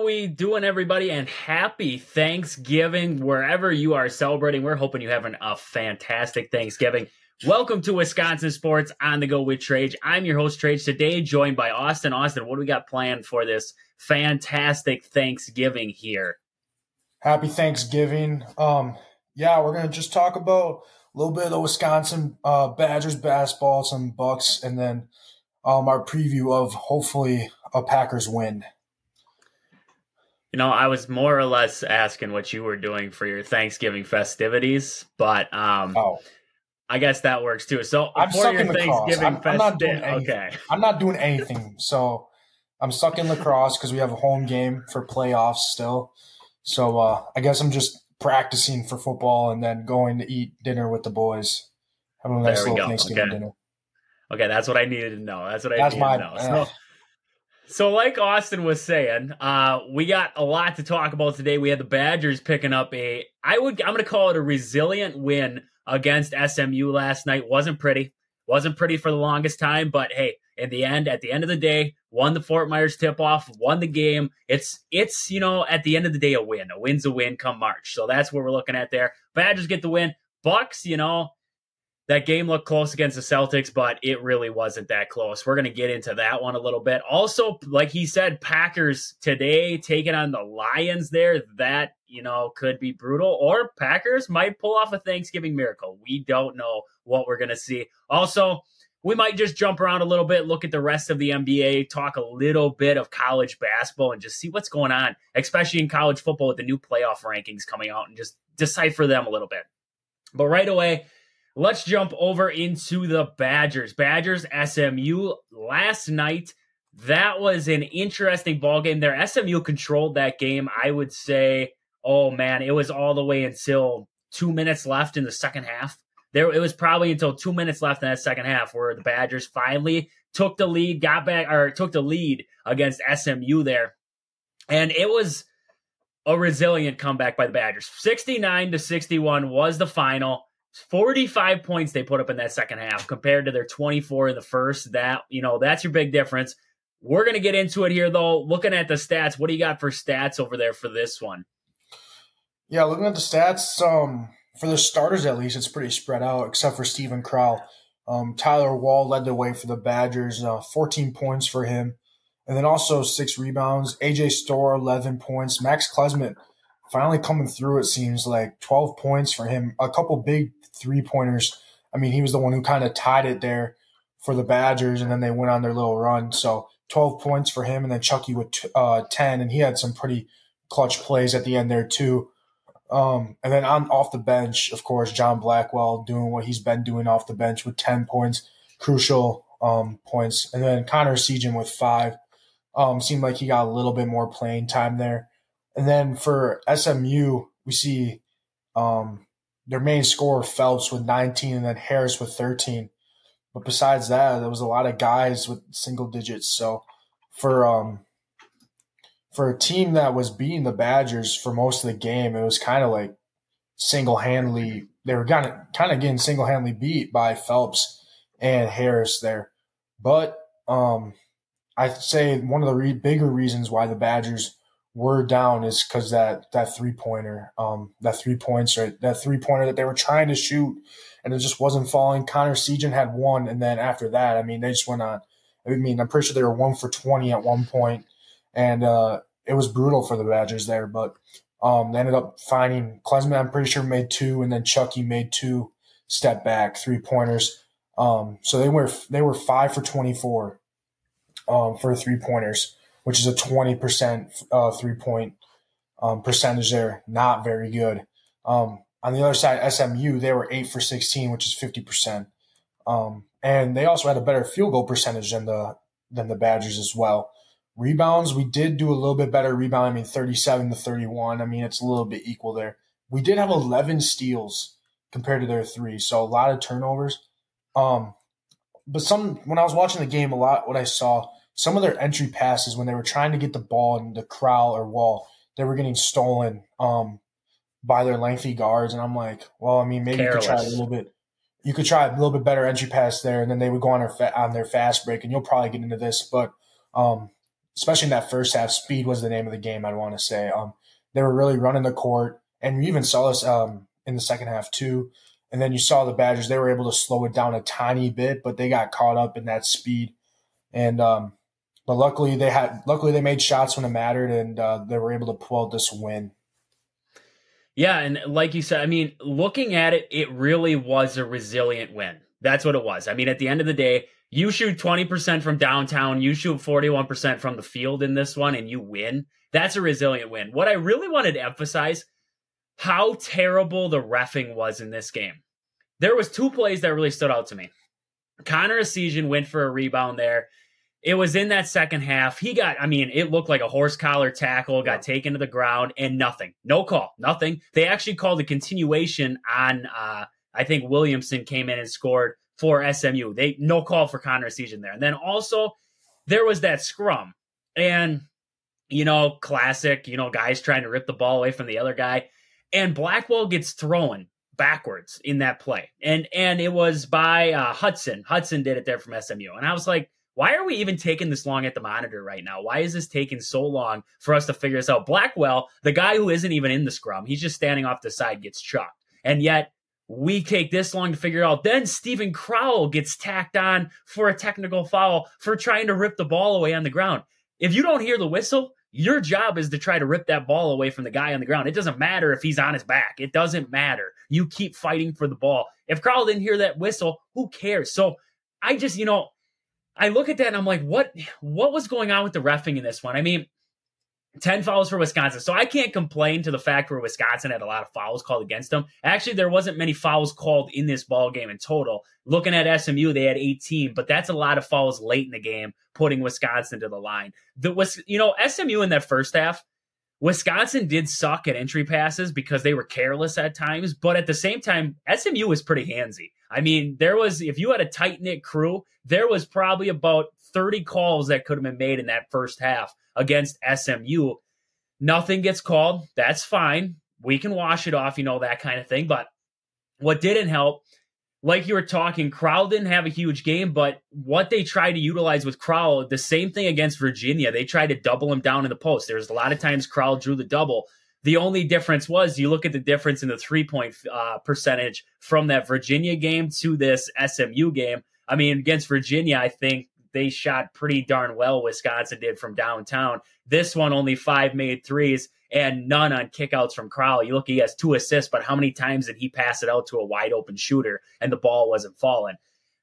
we doing, everybody? And happy Thanksgiving wherever you are celebrating. We're hoping you're having a fantastic Thanksgiving. Welcome to Wisconsin Sports on the Go with Trage. I'm your host, Trage. Today, joined by Austin. Austin, what do we got planned for this fantastic Thanksgiving here? Happy Thanksgiving. We're going to just talk about a little bit of the Wisconsin Badgers basketball, some Bucks, and then our preview of hopefully a Packers win. You know, I was more or less asking what you were doing for your Thanksgiving festivities, but I guess that works too. So I'm for stuck your in lacrosse. Thanksgiving I'm not doing anything. Okay. I'm not doing anything. So I'm stuck in lacrosse because we have a home game for playoffs still. So I guess I'm just practicing for football and then going to eat dinner with the boys. Having a nice little Thanksgiving dinner. Okay, that's what I needed to know. That's I needed to know. So like Austin was saying, we got a lot to talk about today. We had the Badgers picking up I'm going to call it a resilient win against SMU last night. Wasn't pretty for the longest time, but hey, at the end of the day, won the Fort Myers tip-off, won the game. It's at the end of the day, a win. A win's a win come March. So that's what we're looking at there. Badgers get the win. Bucks, that game looked close against the Celtics, but it really wasn't that close. We're going to get into that one a little bit. Also, like he said, Packers today taking on the Lions there. That, could be brutal. Or Packers might pull off a Thanksgiving miracle. We don't know what we're going to see. Also, we might just jump around a little bit, look at the rest of the NBA, talk a little bit of college basketball, and just see what's going on, especially in college football with the new playoff rankings coming out, and just decipher them a little bit. But right away, let's jump over into the Badgers. Badgers, SMU last night. That was an interesting ball game there. SMU controlled that game. I would say, it was all the way until 2 minutes left in the second half. It was probably until 2 minutes left in that second half where the Badgers finally took the lead, took the lead against SMU there. And it was a resilient comeback by the Badgers. 69-61 was the final. 45 points they put up in that second half compared to their 24 in the first. That's your big difference. We're going to get into it here, though. Looking at the stats, what do you got for stats over there for this one? Yeah, looking at the stats, for the starters at least, it's pretty spread out, except for Steven Crowell. Tyler Wall led the way for the Badgers, 14 points for him, and then also 6 rebounds. AJ Storr, 11 points. Max Klesmit finally coming through, it seems like 12 points for him. A couple big three-pointers. I mean, he was the one who kind of tied it there for the Badgers, and then they went on their little run. So 12 points for him, and then Chucky with 10, and he had some pretty clutch plays at the end there too. And then off the bench, of course, John Blackwell doing what he's been doing off the bench with 10 points, crucial points. And then Connor Segan with 5. Seemed like he got a little bit more playing time there. And then for SMU, we see their main scorer, Phelps, with 19, and then Harris with 13. But besides that, there was a lot of guys with single digits. So for a team that was beating the Badgers for most of the game, it was kind of like single-handedly – they were kind of getting single-handedly beat by Phelps and Harris there. But I'd say one of the bigger reasons why the Badgers – were down is because that three-pointer, that 3 points, right? That three-pointer that they were trying to shoot, and it just wasn't falling. Connor Segan had 1, and then after that, they just went on. I'm pretty sure they were 1 for 20 at one point, and it was brutal for the Badgers there. But they ended up finding Klesmit, I'm pretty sure, made 2, and then Chucky made 2 step back three-pointers. So they were 5 for 24 for three-pointers, which is a 20% three-point percentage there. Not very good. On the other side, SMU, they were 8 for 16, which is 50%. And they also had a better field goal percentage than the Badgers as well. Rebounds, we did do a little bit better rebound. 37-31. It's a little bit equal there. We did have 11 steals compared to their 3, so a lot of turnovers. But when I was watching the game, what I saw – some of their entry passes when they were trying to get the ball in the Crowell or Wall, they were getting stolen by their lengthy guards. And I'm like, maybe you could try a little bit. You could try a little bit better entry pass there, and then they would go on their fast break. And you'll probably get into this, but especially in that first half, speed was the name of the game, I'd want to say. They were really running the court, and you even saw this in the second half too. And then you saw the Badgers, they were able to slow it down a tiny bit, but they got caught up in that speed. And but luckily they made shots when it mattered, and they were able to pull out this win. Yeah, and like you said, I mean, looking at it, it really was a resilient win. That's what it was. I mean, at the end of the day, you shoot 20% from downtown, you shoot 41% from the field in this one, and you win. That's a resilient win. What I really wanted to emphasize, how terrible the reffing was in this game. There was 2 plays that really stood out to me. Connor Essegian went for a rebound there. It was in that second half. It looked like a horse collar tackle, got taken to the ground, and nothing. No call, nothing. They actually called a continuation on, I think Williamson came in and scored for SMU. No call for Connor Essegian there. And then also, there was that scrum. And, classic, guys trying to rip the ball away from the other guy. And Blackwell gets thrown backwards in that play. And it was by Hudson. Hudson did it there from SMU. And I was like, why are we even taking this long at the monitor right now? Why is this taking so long for us to figure this out? Blackwell, the guy who isn't even in the scrum, he's just standing off the side, gets chucked. And yet we take this long to figure it out. Then Stephen Crowell gets tacked on for a technical foul for trying to rip the ball away on the ground. If you don't hear the whistle, your job is to try to rip that ball away from the guy on the ground. It doesn't matter if he's on his back. It doesn't matter. You keep fighting for the ball. If Crowell didn't hear that whistle, who cares? So I just, I look at that and I'm like, what was going on with the reffing in this one? I mean, 10 fouls for Wisconsin. So I can't complain to the fact where Wisconsin had a lot of fouls called against them. Actually, there wasn't many fouls called in this ball game in total. Looking at SMU, they had 18, but that's a lot of fouls late in the game, putting Wisconsin to the line. SMU in that first half, Wisconsin did suck at entry passes because they were careless at times, but at the same time, SMU was pretty handsy. I mean, if you had a tight-knit crew, there was probably about 30 calls that could have been made in that first half against SMU. Nothing gets called. That's fine. We can wash it off, that kind of thing. But what didn't help, like you were talking, Crowell didn't have a huge game, but what they tried to utilize with Crowell, the same thing against Virginia. They tried to double him down in the post. There's a lot of times Crowell drew the double. The only difference was you look at the difference in the 3-point percentage from that Virginia game to this SMU game. I mean, against Virginia, I think they shot pretty darn well, Wisconsin did, from downtown. This one, only 5 made threes and none on kickouts from Crowell. You look, he has 2 assists, but how many times did he pass it out to a wide open shooter and the ball wasn't falling?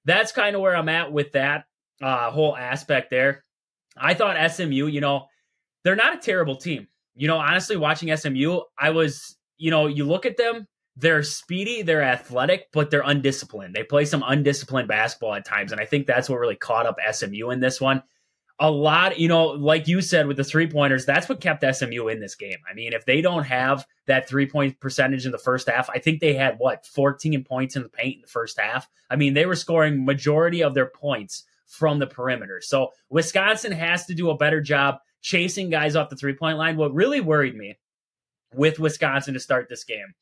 That's kind of where I'm at with that whole aspect there. I thought SMU, they're not a terrible team. Honestly, watching SMU, you look at them, they're speedy, they're athletic, but they're undisciplined. They play some undisciplined basketball at times, and I think that's what really caught up SMU in this one. A lot, like you said with the 3-pointers, that's what kept SMU in this game. I mean, if they don't have that 3-point percentage in the first half, I think they had, 14 points in the paint in the first half. I mean, they were scoring majority of their points from the perimeter. So Wisconsin has to do a better job chasing guys off the 3-point line. What really worried me with Wisconsin to start this game,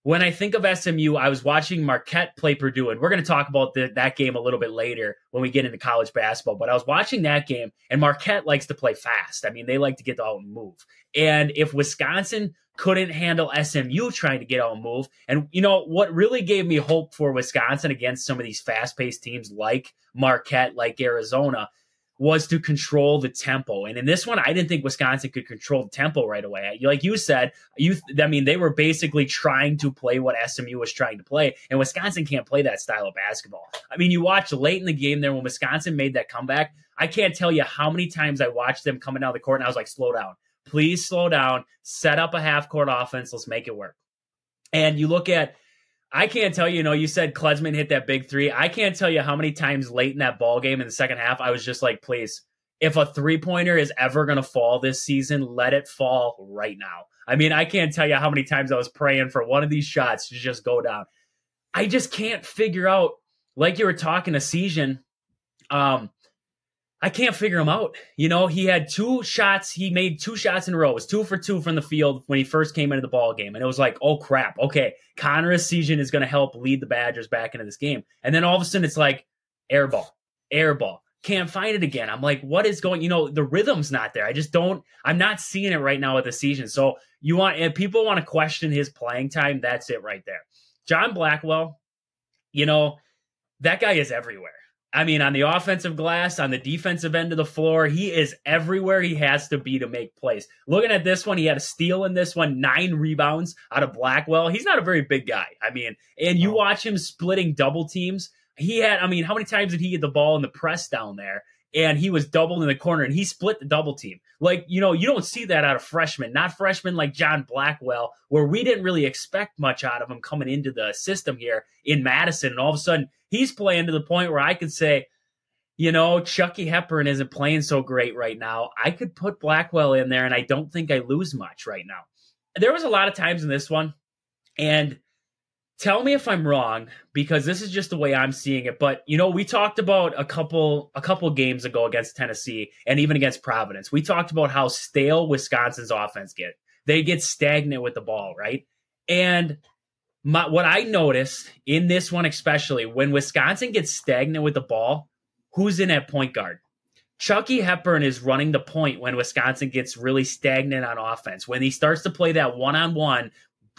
when I think of SMU, I was watching Marquette play Purdue, and we're going to talk about that game a little bit later when we get into college basketball. But I was watching that game, and Marquette likes to play fast. I mean, they like to get out and move. And if Wisconsin couldn't handle SMU trying to get out and move, and what really gave me hope for Wisconsin against some of these fast-paced teams like Marquette, like Arizona, was to control the tempo. And in this one, I didn't think Wisconsin could control the tempo right away. Like you said, they were basically trying to play what SMU was trying to play, and Wisconsin can't play that style of basketball. I mean, you watch late in the game there when Wisconsin made that comeback, I can't tell you how many times I watched them coming down the court, and I was like, slow down. Please slow down. Set up a half-court offense. Let's make it work. And you look at, I can't tell you, you said Klesman hit that big 3. I can't tell you how many times late in that ball game in the second half, I was just like, please, if a 3-pointer is ever going to fall this season, let it fall right now. I mean, I can't tell you how many times I was praying for one of these shots to just go down. I just can't figure out, like you were talking to Essegian, I can't figure him out. He had 2 shots. He made 2 shots in a row. It was 2 for 2 from the field when he first came into the ball game. And it was like, oh, crap. Okay, Connor Essegian is going to help lead the Badgers back into this game. And then all of a sudden it's like, air ball, can't find it again. I'm like, what is going, the rhythm's not there. I'm not seeing it right now with the season. So if people want to question his playing time, that's it right there. John Blackwell, that guy is everywhere. I mean, on the offensive glass, on the defensive end of the floor, he is everywhere he has to be to make plays. Looking at this one, he had a steal in this one, 9 rebounds out of Blackwell. He's not a very big guy. I mean, and you watch him splitting double teams. How many times did he get the ball in the press down there? And he was doubled in the corner, and he split the double team. Like, you don't see that out of freshmen, not freshmen like John Blackwell, where we didn't really expect much out of him coming into the system here in Madison. And all of a sudden, he's playing to the point where I could say, Chucky Hepburn isn't playing so great right now. I could put Blackwell in there, and I don't think I lose much right now. There was a lot of times in this one, and tell me if I'm wrong, because this is just the way I'm seeing it. But, we talked about a couple games ago against Tennessee and even against Providence. We talked about how stale Wisconsin's offense get. They get stagnant with the ball, right? And what I noticed in this one, especially when Wisconsin gets stagnant with the ball, who's in at point guard? Chucky Hepburn is running the point when Wisconsin gets really stagnant on offense. When he starts to play that one-on-one,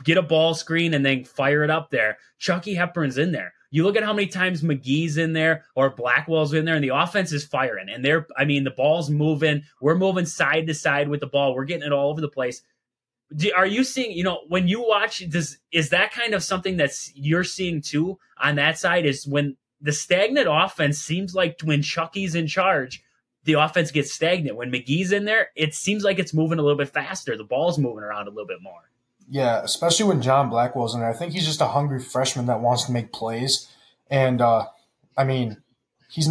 get a ball screen and then fire it up there, Chucky Hepburn's in there. You look at how many times McGee's in there or Blackwell's in there, and the offense is firing. And the ball's moving. We're moving side to side with the ball. We're getting it all over the place. Are you seeing, when you watch, is that kind of something you're seeing too on that side? Is when the stagnant offense seems like when Chucky's in charge, the offense gets stagnant. When McGee's in there, it seems like it's moving a little bit faster. The ball's moving around a little bit more. Yeah, especially when John Blackwell's in there. I think he's just a hungry freshman that wants to make plays. And, he's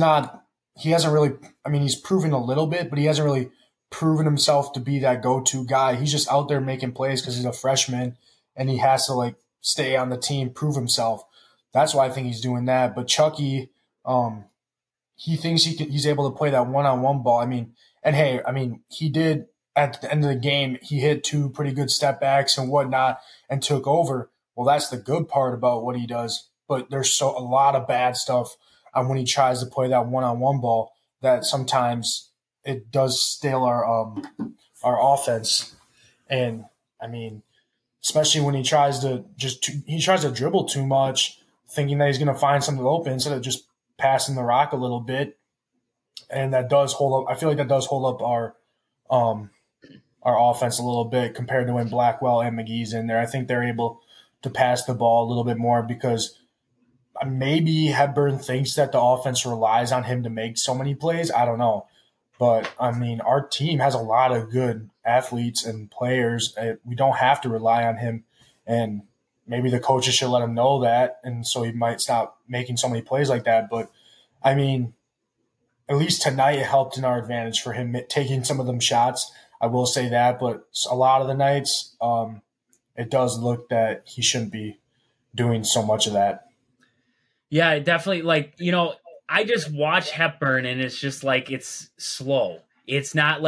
proven a little bit, but he hasn't really proven himself to be that go-to guy. He's just out there making plays because he's a freshman and he has to, stay on the team, prove himself. That's why I think he's doing that. But Chucky, he thinks he's able to play that one-on-one ball. He did – at the end of the game, he hit 2 pretty good step backs and whatnot and took over. Well, that's the good part about what he does. But there's a lot of bad stuff when he tries to play that one-on-one ball that sometimes it does stale our offense. And, especially when he tries to dribble too much, thinking that he's going to find something open instead of just passing the rock a little bit. And that does hold up. I feel like that does hold up our offense a little bit compared to when Blackwell and McGee's in there. I think they're able to pass the ball a little bit more because maybe Hepburn thinks that the offense relies on him to make so many plays. I don't know. But, our team has a lot of good athletes and players. We don't have to rely on him. And maybe the coaches should let him know that, and so he might stop making so many plays like that. But, at least tonight it helped in our advantage for him taking some of them shots. I will say that, but a lot of the nights, it does look that he shouldn't be doing so much of that. Yeah, definitely. I just watch Hepburn and it's just it's slow. It's not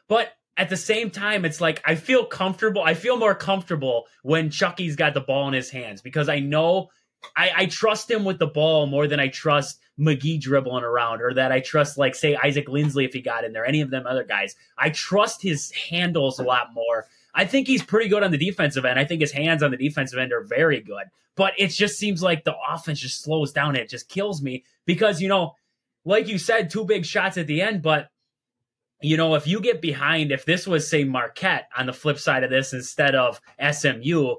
but at the same time, it's I feel comfortable. I feel more comfortable when Chucky's got the ball in his hands because I know I trust him with the ball more than I trust McGee dribbling around, or that I trust, say, Isaac Lindsley if he got in there, any of them other guys. I trust his handles a lot more. I think he's pretty good on the defensive end. I think his hands on the defensive end are very good. But it just seems like the offense just slows down. It just kills me because, like you said, 2 big shots at the end. But, if you get behind, if this was, say, Marquette on the flip side of this instead of SMU,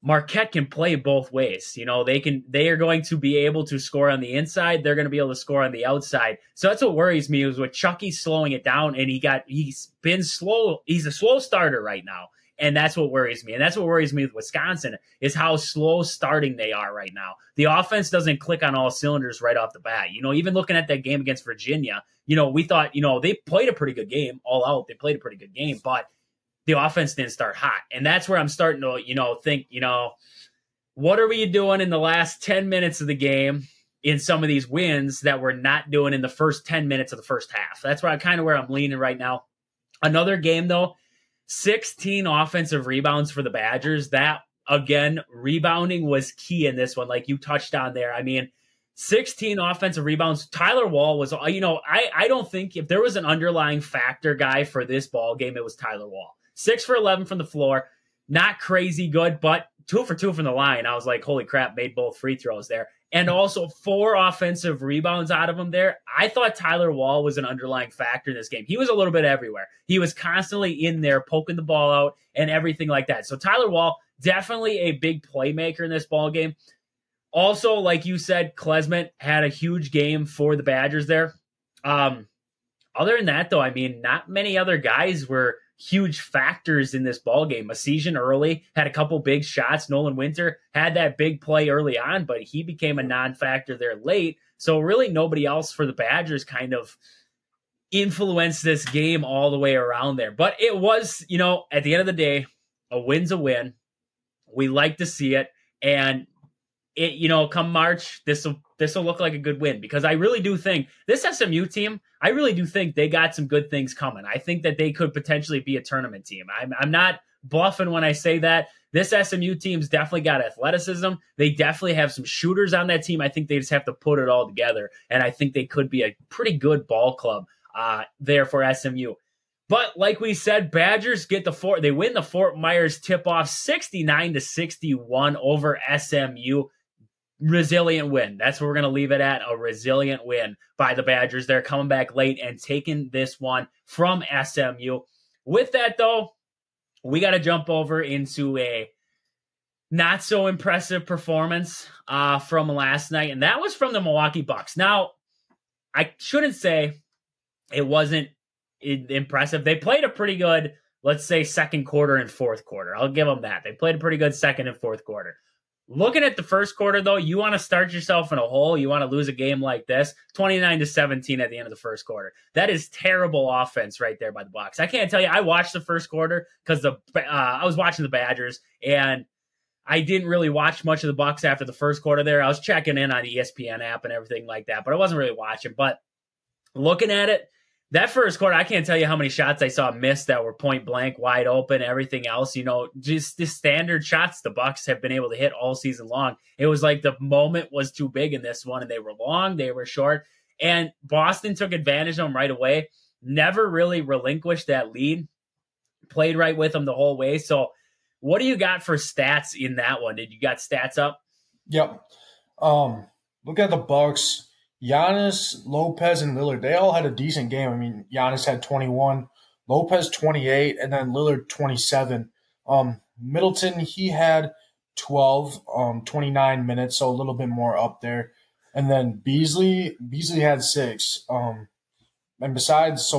Marquette can play both ways. They are going to be able to score on the inside. They're going to be able to score on the outside. So that's what worries me is with Chucky slowing it down, and he's been slow. He's a slow starter right now. And that's what worries me. And that's what worries me with Wisconsin is how slow starting they are right now. The offense doesn't click on all cylinders right off the bat. Even looking at that game against Virginia, we thought, they played a pretty good game all out. They played a pretty good game, but the offense didn't start hot. And that's where I'm starting to, think, what are we doing in the last 10 minutes of the game in some of these wins that we're not doing in the first 10 minutes of the first half? That's where I'm leaning right now. Another game, though, 16 offensive rebounds for the Badgers. That, again, rebounding was key in this one, like you touched on there. 16 offensive rebounds. Tyler Wall was, I don't think if there was an underlying factor guy for this ball game, it was Tyler Wall. 6 for 11 from the floor. Not crazy good, but 2 for 2 from the line. I was like, holy crap, made both free throws there. And also 4 offensive rebounds out of him there. I thought Tyler Wall was an underlying factor in this game. He was a little bit everywhere. He was constantly in there poking the ball out and everything like that. So Tyler Wall, definitely a big playmaker in this ball game. Also, like you said, Klesmit had a huge game for the Badgers there. Other than that, though, I mean, not many other guys were huge factors in this ball game. Masesian early had a couple big shots. Nolan Winter had that big play early on, but he became a non-factor there late. So really nobody else for the Badgers kind of influenced this game all the way around there. But it was, at the end of the day, a win's a win. We like to see it. And it, come March, this will look like a good win, because I really do think this SMU team, I really do think they got some good things coming. I think that they could potentially be a tournament team. I'm not bluffing when I say that. This SMU team's definitely got athleticism. They definitely have some shooters on that team. I think they just have to put it all together, and I think they could be a pretty good ball club there for SMU. But like we said, Badgers get they win the Fort Myers tip-off 69-61 over SMU. Resilient win. That's what we're going to leave it at, a resilient win by the Badgers. They're coming back late and taking this one from SMU. With that, though, we got to jump over into a not so impressive performance from last night, and that was from the Milwaukee Bucks. Now, I shouldn't say it wasn't impressive. They played a pretty good, let's say, second quarter and fourth quarter. I'll give them that. They played a pretty good second and fourth quarter. Looking at the first quarter, though, you want to start yourself in a hole. You want to lose a game like this, 29-17 at the end of the first quarter. That is terrible offense right there by the Bucks. I can't tell you. I watched the first quarter because I was watching the Badgers, and I didn't really watch much of the Bucks after the first quarter there. I was checking in on the ESPN app and everything like that, but I wasn't really watching. But looking at it, that first quarter, I can't tell you how many shots I saw missed that were point blank, wide open, everything else. Just the standard shots the Bucks have been able to hit all season long. It was like the moment was too big in this one, and they were long, they were short, and Boston took advantage of them right away. Never really relinquished that lead. Played right with them the whole way. So what do you got for stats in that one? Did you got stats up? Yep. Look at the Bucks. Giannis, Lopez, and Lillard, they all had a decent game. I mean, Giannis had 21, Lopez 28, and then Lillard 27. Middleton, he had 12, 29 minutes, so a little bit more up there. And then Beasley had 6. And besides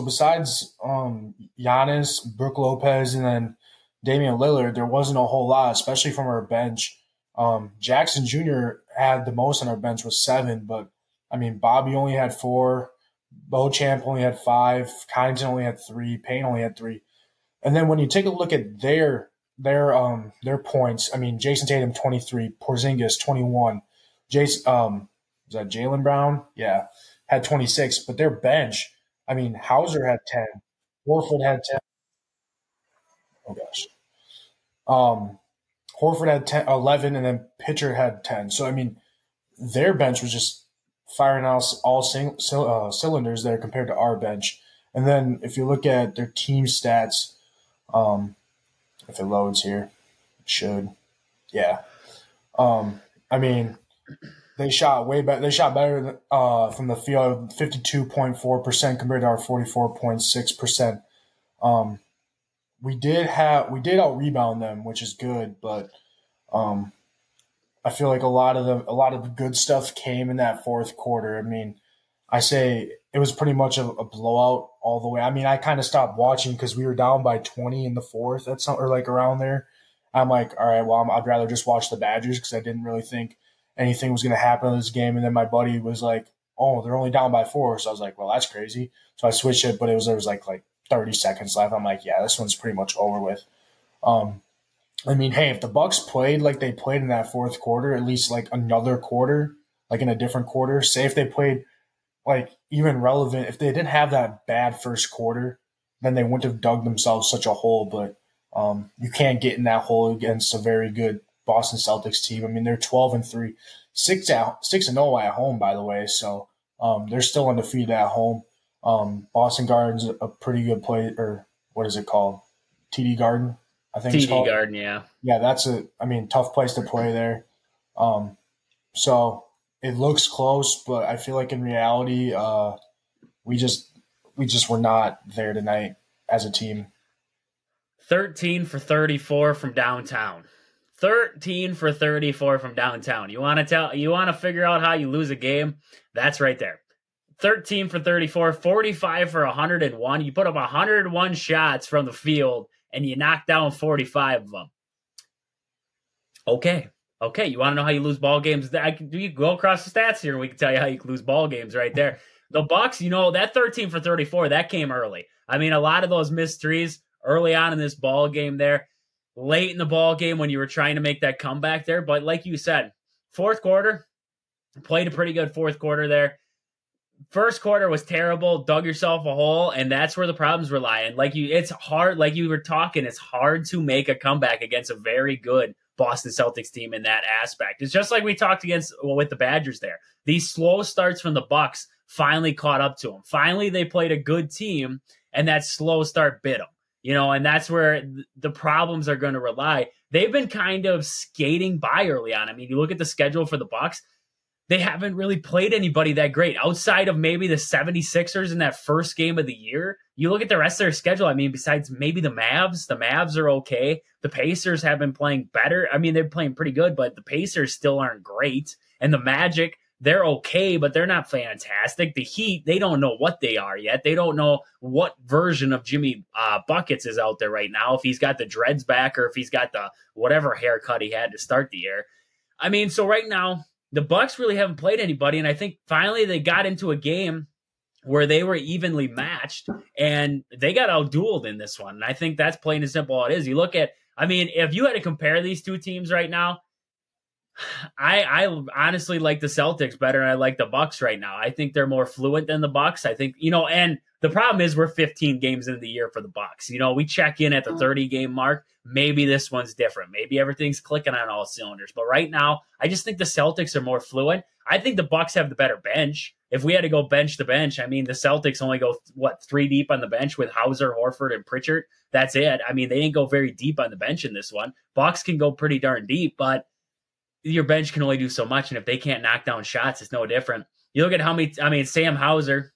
Giannis, Brook Lopez, and then Damian Lillard, there wasn't a whole lot, especially from our bench. Jackson Jr. had the most on our bench with 7, but I mean, Bobby only had 4, Beauchamp only had 5, Kynes only had 3, Payne only had 3. And then when you take a look at their points, I mean, Jason Tatum 23, Porzingis 21, was that Jaylen Brown? Yeah, had 26. But their bench, I mean, Hauser had 10, Horford had 10. Oh gosh, Horford had 11, and then Pitcher had 10. So I mean, their bench was just firing out all cylinders there compared to our bench. And then if you look at their team stats, if it loads here, it should. Yeah. I mean, they shot way better. They shot better from the field, 52.4% compared to our 44.6%. We did out rebound them, which is good, but I feel like a lot of the good stuff came in that fourth quarter. I mean, I say it was pretty much a blowout all the way. I mean, I kind of stopped watching because we were down by 20 in the fourth, or like around there. I'm like, all right, well, I'd rather just watch the Badgers because I didn't really think anything was going to happen in this game. And then my buddy was like, oh, they're only down by 4. So I was like, well, that's crazy. So I switched it, but there was like 30 seconds left. I'm like, yeah, this one's pretty much over with. I mean, hey, if the Bucks played like they played in that fourth quarter, at least like another quarter, like in a different quarter, say if they played like even relevant, if they didn't have that bad first quarter, then they wouldn't have dug themselves such a hole. But you can't get in that hole against a very good Boston Celtics team. I mean, they're 12-3, 6-0 at home, by the way. So they're still undefeated at home. Boston Garden's a pretty good place, or what is it called? TD Garden, I think it's called. TD Garden, yeah. Yeah, that's tough place to play there. So it looks close, but I feel like in reality, we just were not there tonight as a team. 13 for 34 from downtown. 13 for 34 from downtown. You want to figure out how you lose a game? That's right there. 13 for 34, 45 for 101. You put up 101 shots from the field, and you knock down 45 of them. Okay. You want to know how you lose ball games? You go across the stats here, and we can tell you how you lose ball games right there. The Bucks, that 13 for 34, that came early. I mean, a lot of those missed threes early on in this ball game there, late in the ball game when you were trying to make that comeback there. But like you said, fourth quarter, played a pretty good fourth quarter there. First quarter was terrible, dug yourself a hole, and that's where the problems were lying. It's hard, like you were talking, it's hard to make a comeback against a very good Boston Celtics team in that aspect. It's just like we talked with the Badgers there. These slow starts from the Bucks finally caught up to them. Finally, they played a good team, and that slow start bit them. And that's where the problems are going to rely. They've been kind of skating by early on. I mean, you look at the schedule for the Bucks, they haven't really played anybody that great outside of maybe the 76ers in that first game of the year. You look at the rest of their schedule. I mean, besides maybe the Mavs are okay. The Pacers have been playing better. I mean, they're playing pretty good, but the Pacers still aren't great. And the Magic, they're okay, but they're not fantastic. The Heat, they don't know what they are yet. They don't know what version of Jimmy Buckets is out there right now, if he's got the dreads back or if he's got the whatever haircut he had to start the year. I mean, so right now, the Bucks really haven't played anybody, and I think finally they got into a game where they were evenly matched, and they got outdueled in this one. And I think that's plain and simple how it is. You look at, I mean, if you had to compare these two teams right now, I honestly like the Celtics better than I like the Bucks right now. I think they're more fluent than the Bucks. I think, and the problem is we're 15 games into the year for the Bucks. We check in at the 30-game mark. Maybe this one's different. Maybe everything's clicking on all cylinders. But right now, I just think the Celtics are more fluent. I think the Bucks have the better bench. If we had to go bench to bench, I mean, the Celtics only go, 3 deep on the bench with Hauser, Horford, and Pritchard. That's it. I mean, they didn't go very deep on the bench in this one. Bucks can go pretty darn deep, but your bench can only do so much. And if they can't knock down shots, it's no different. You look at Sam Hauser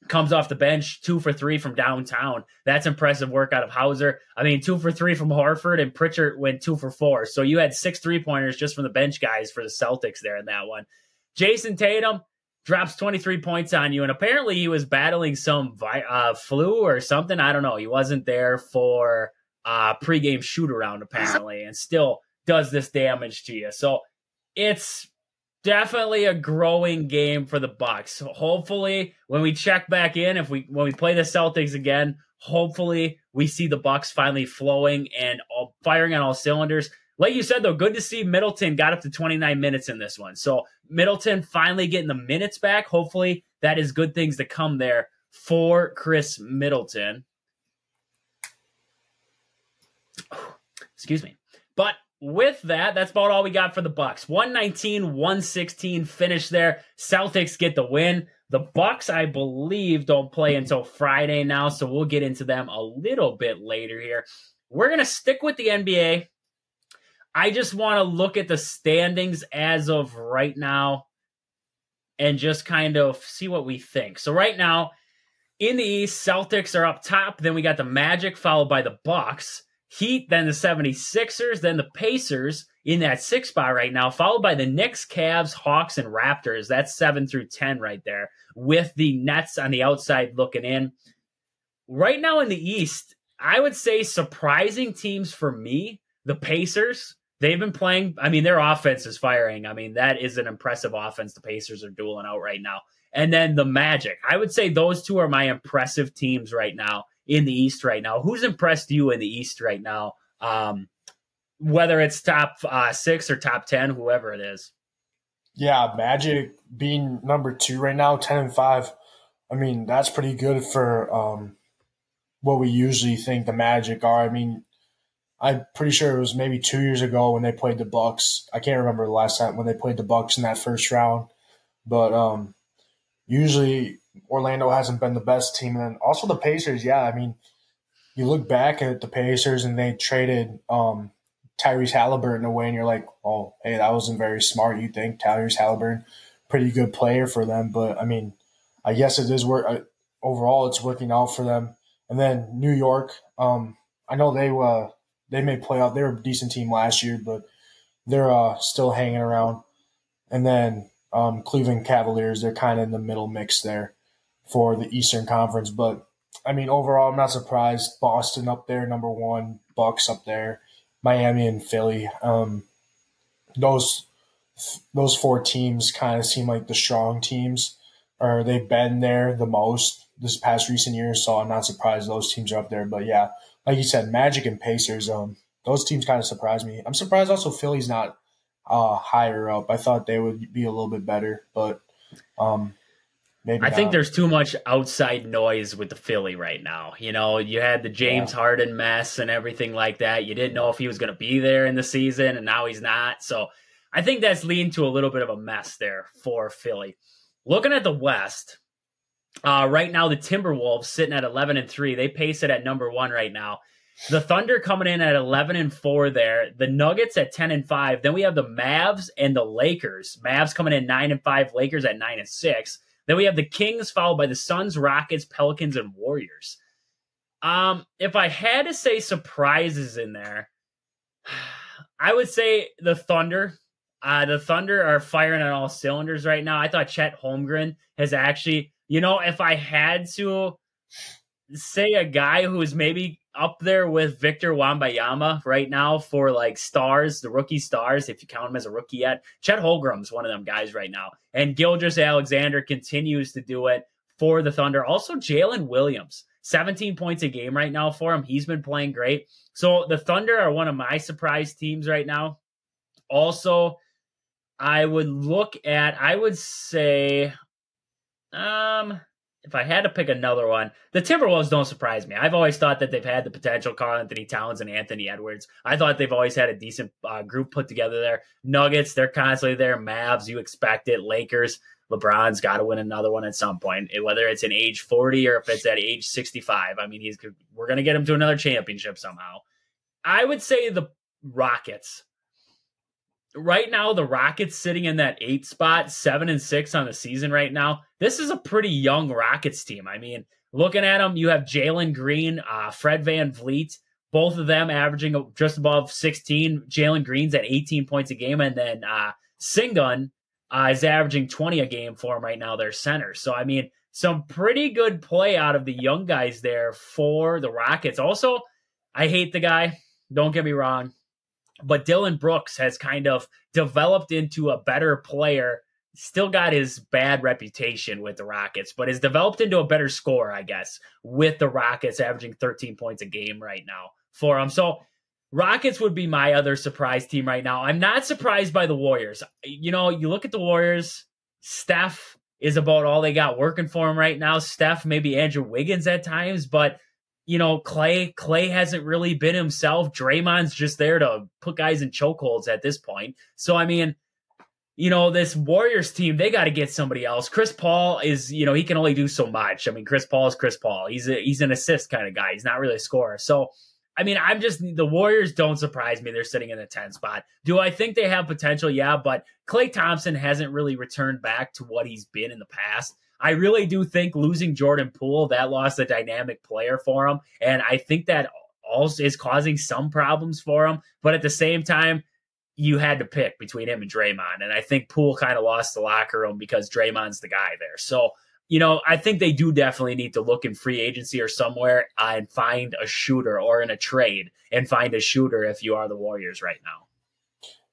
comes off the bench 2 for 3 from downtown. That's impressive work out of Hauser. 2 for 3 from Horford, and Pritchard went 2 for 4. So you had 6 3-pointers just from the bench guys for the Celtics there in that one. Jason Tatum drops 23 points on you, and apparently he was battling some flu or something. I don't know. He wasn't there for pregame shoot-around apparently, and still does this damage to you. So it's definitely a growing game for the Bucks. So hopefully, when we check back in, when we play the Celtics again, hopefully we see the Bucks finally flowing and firing on all cylinders. Like you said, though, good to see Middleton got up to 29 minutes in this one. So Middleton finally getting the minutes back. Hopefully, that is good things to come there for Chris Middleton. Excuse me. But with that, that's about all we got for the Bucks. 119-116 finish there. Celtics get the win. The Bucks, I believe, don't play until Friday now, so we'll get into them a little bit later here. We're going to stick with the NBA. I just want to look at the standings as of right now and just kind of see what we think. So right now, in the East, Celtics are up top. Then we got the Magic, followed by the Bucks. Heat, then the 76ers, then the Pacers in that 6th spot right now, followed by the Knicks, Cavs, Hawks, and Raptors. That's 7 through 10 right there, with the Nets on the outside looking in. Right now in the East, I would say surprising teams for me, the Pacers. They've been playing, their offense is firing. That is an impressive offense the Pacers are dueling out right now. And then the Magic. I would say those two are my impressive teams right now in the East right now. Who's impressed you in the East right now? Whether it's top 6 or top 10, whoever it is. Yeah, Magic being number 2 right now, 10-5. That's pretty good for what we usually think the Magic are. I'm pretty sure it was maybe 2 years ago when they played the Bucks. I can't remember the last time when they played the Bucks in that first round, but usually Orlando hasn't been the best team. And then also the Pacers, yeah. I mean, you look back at the Pacers and they traded Tyrese Halliburton away, and you're like, oh, hey, that wasn't very smart. You think Tyrese Halliburton, pretty good player for them, but I mean, I guess it is overall it's working out for them. And then New York, I know they may play out. They were a decent team last year, but they're still hanging around. And then Cleveland Cavaliers, they're kind of in the middle mix there for the Eastern Conference. But, I mean, overall, I'm not surprised. Boston up there, number one. Bucks up there. Miami and Philly. Those four teams kind of seem like the strong teams, or they've been there the most this past recent years. So I'm not surprised those teams are up there. But, yeah, like you said, Magic and Pacers, those teams kind of surprise me. I'm surprised also Philly's not higher up. I thought they would be a little bit better, but maybe I think there's too much outside noise with the Philly right now. You know, you had the James Harden mess and everything like that. You didn't know if he was going to be there in the season, and now he's not. So I think that's leading to a little bit of a mess there for Philly. Looking at the West, right now the Timberwolves sitting at 11-3. They pace it at number one right now. The Thunder coming in at 11-4 there. The Nuggets at 10-5. Then we have the Mavs and the Lakers. Mavs coming in 9-5. Lakers at 9-6. Then we have the Kings followed by the Suns, Rockets, Pelicans, and Warriors. If I had to say surprises in there, I would say the Thunder. The Thunder are firing on all cylinders right now. I thought Chet Holmgren has actually, if I had to say a guy who is maybe up there with Victor Wembanyama right now for like stars, the rookie stars, if you count him as a rookie yet, Chet Holmgren's one of them guys right now. And Gilgeous-Alexander continues to do it for the Thunder. Also, Jalen Williams, 17 points a game right now for him. He's been playing great. So the Thunder are one of my surprise teams right now. Also, I would say, if I had to pick another one, the Timberwolves don't surprise me. I've always thought that they've had the potential. Karl-Anthony Towns and Anthony Edwards. I thought they've always had a decent group put together there. Nuggets, they're constantly there. Mavs, you expect it. Lakers, LeBron's got to win another one at some point, whether it's in age 40 or if it's at age 65. I mean, we're going to get him to another championship somehow. I would say the Rockets. Right now, the Rockets sitting in that 8th spot, 7-6 on the season right now. This is a pretty young Rockets team. I mean, looking at them, you have Jalen Green, Fred VanVleet, both of them averaging just above 16. Jalen Green's at 18 points a game, and then Sengun is averaging 20 a game for him right now, their center. So, I mean, some pretty good play out of the young guys there for the Rockets. Also, I hate the guy. Don't get me wrong. But Dylan Brooks has kind of developed into a better player, still got his bad reputation with the Rockets, but has developed into a better scorer, I guess, with the Rockets averaging 13 points a game right now for him. So Rockets would be my other surprise team right now. I'm not surprised by the Warriors. You look at the Warriors, Steph is about all they got working for him right now. Steph, maybe Andrew Wiggins at times, but Clay hasn't really been himself. Draymond's just there to put guys in chokeholds at this point. So, I mean, this Warriors team, they got to get somebody else. Chris Paul is, he can only do so much. I mean, Chris Paul is Chris Paul. He's an assist kind of guy. He's not really a scorer. So, I mean, the Warriors don't surprise me. They're sitting in the 10th spot. Do I think they have potential? Yeah, but Klay Thompson hasn't really returned back to what he's been in the past. I really do think losing Jordan Poole, that lost a dynamic player for him. And I think that also is causing some problems for him. But at the same time, you had to pick between him and Draymond. And I think Poole kind of lost the locker room because Draymond's the guy there. So, I think they do definitely need to look in free agency or somewhere and find a shooter, or in a trade and find a shooter if you are the Warriors right now.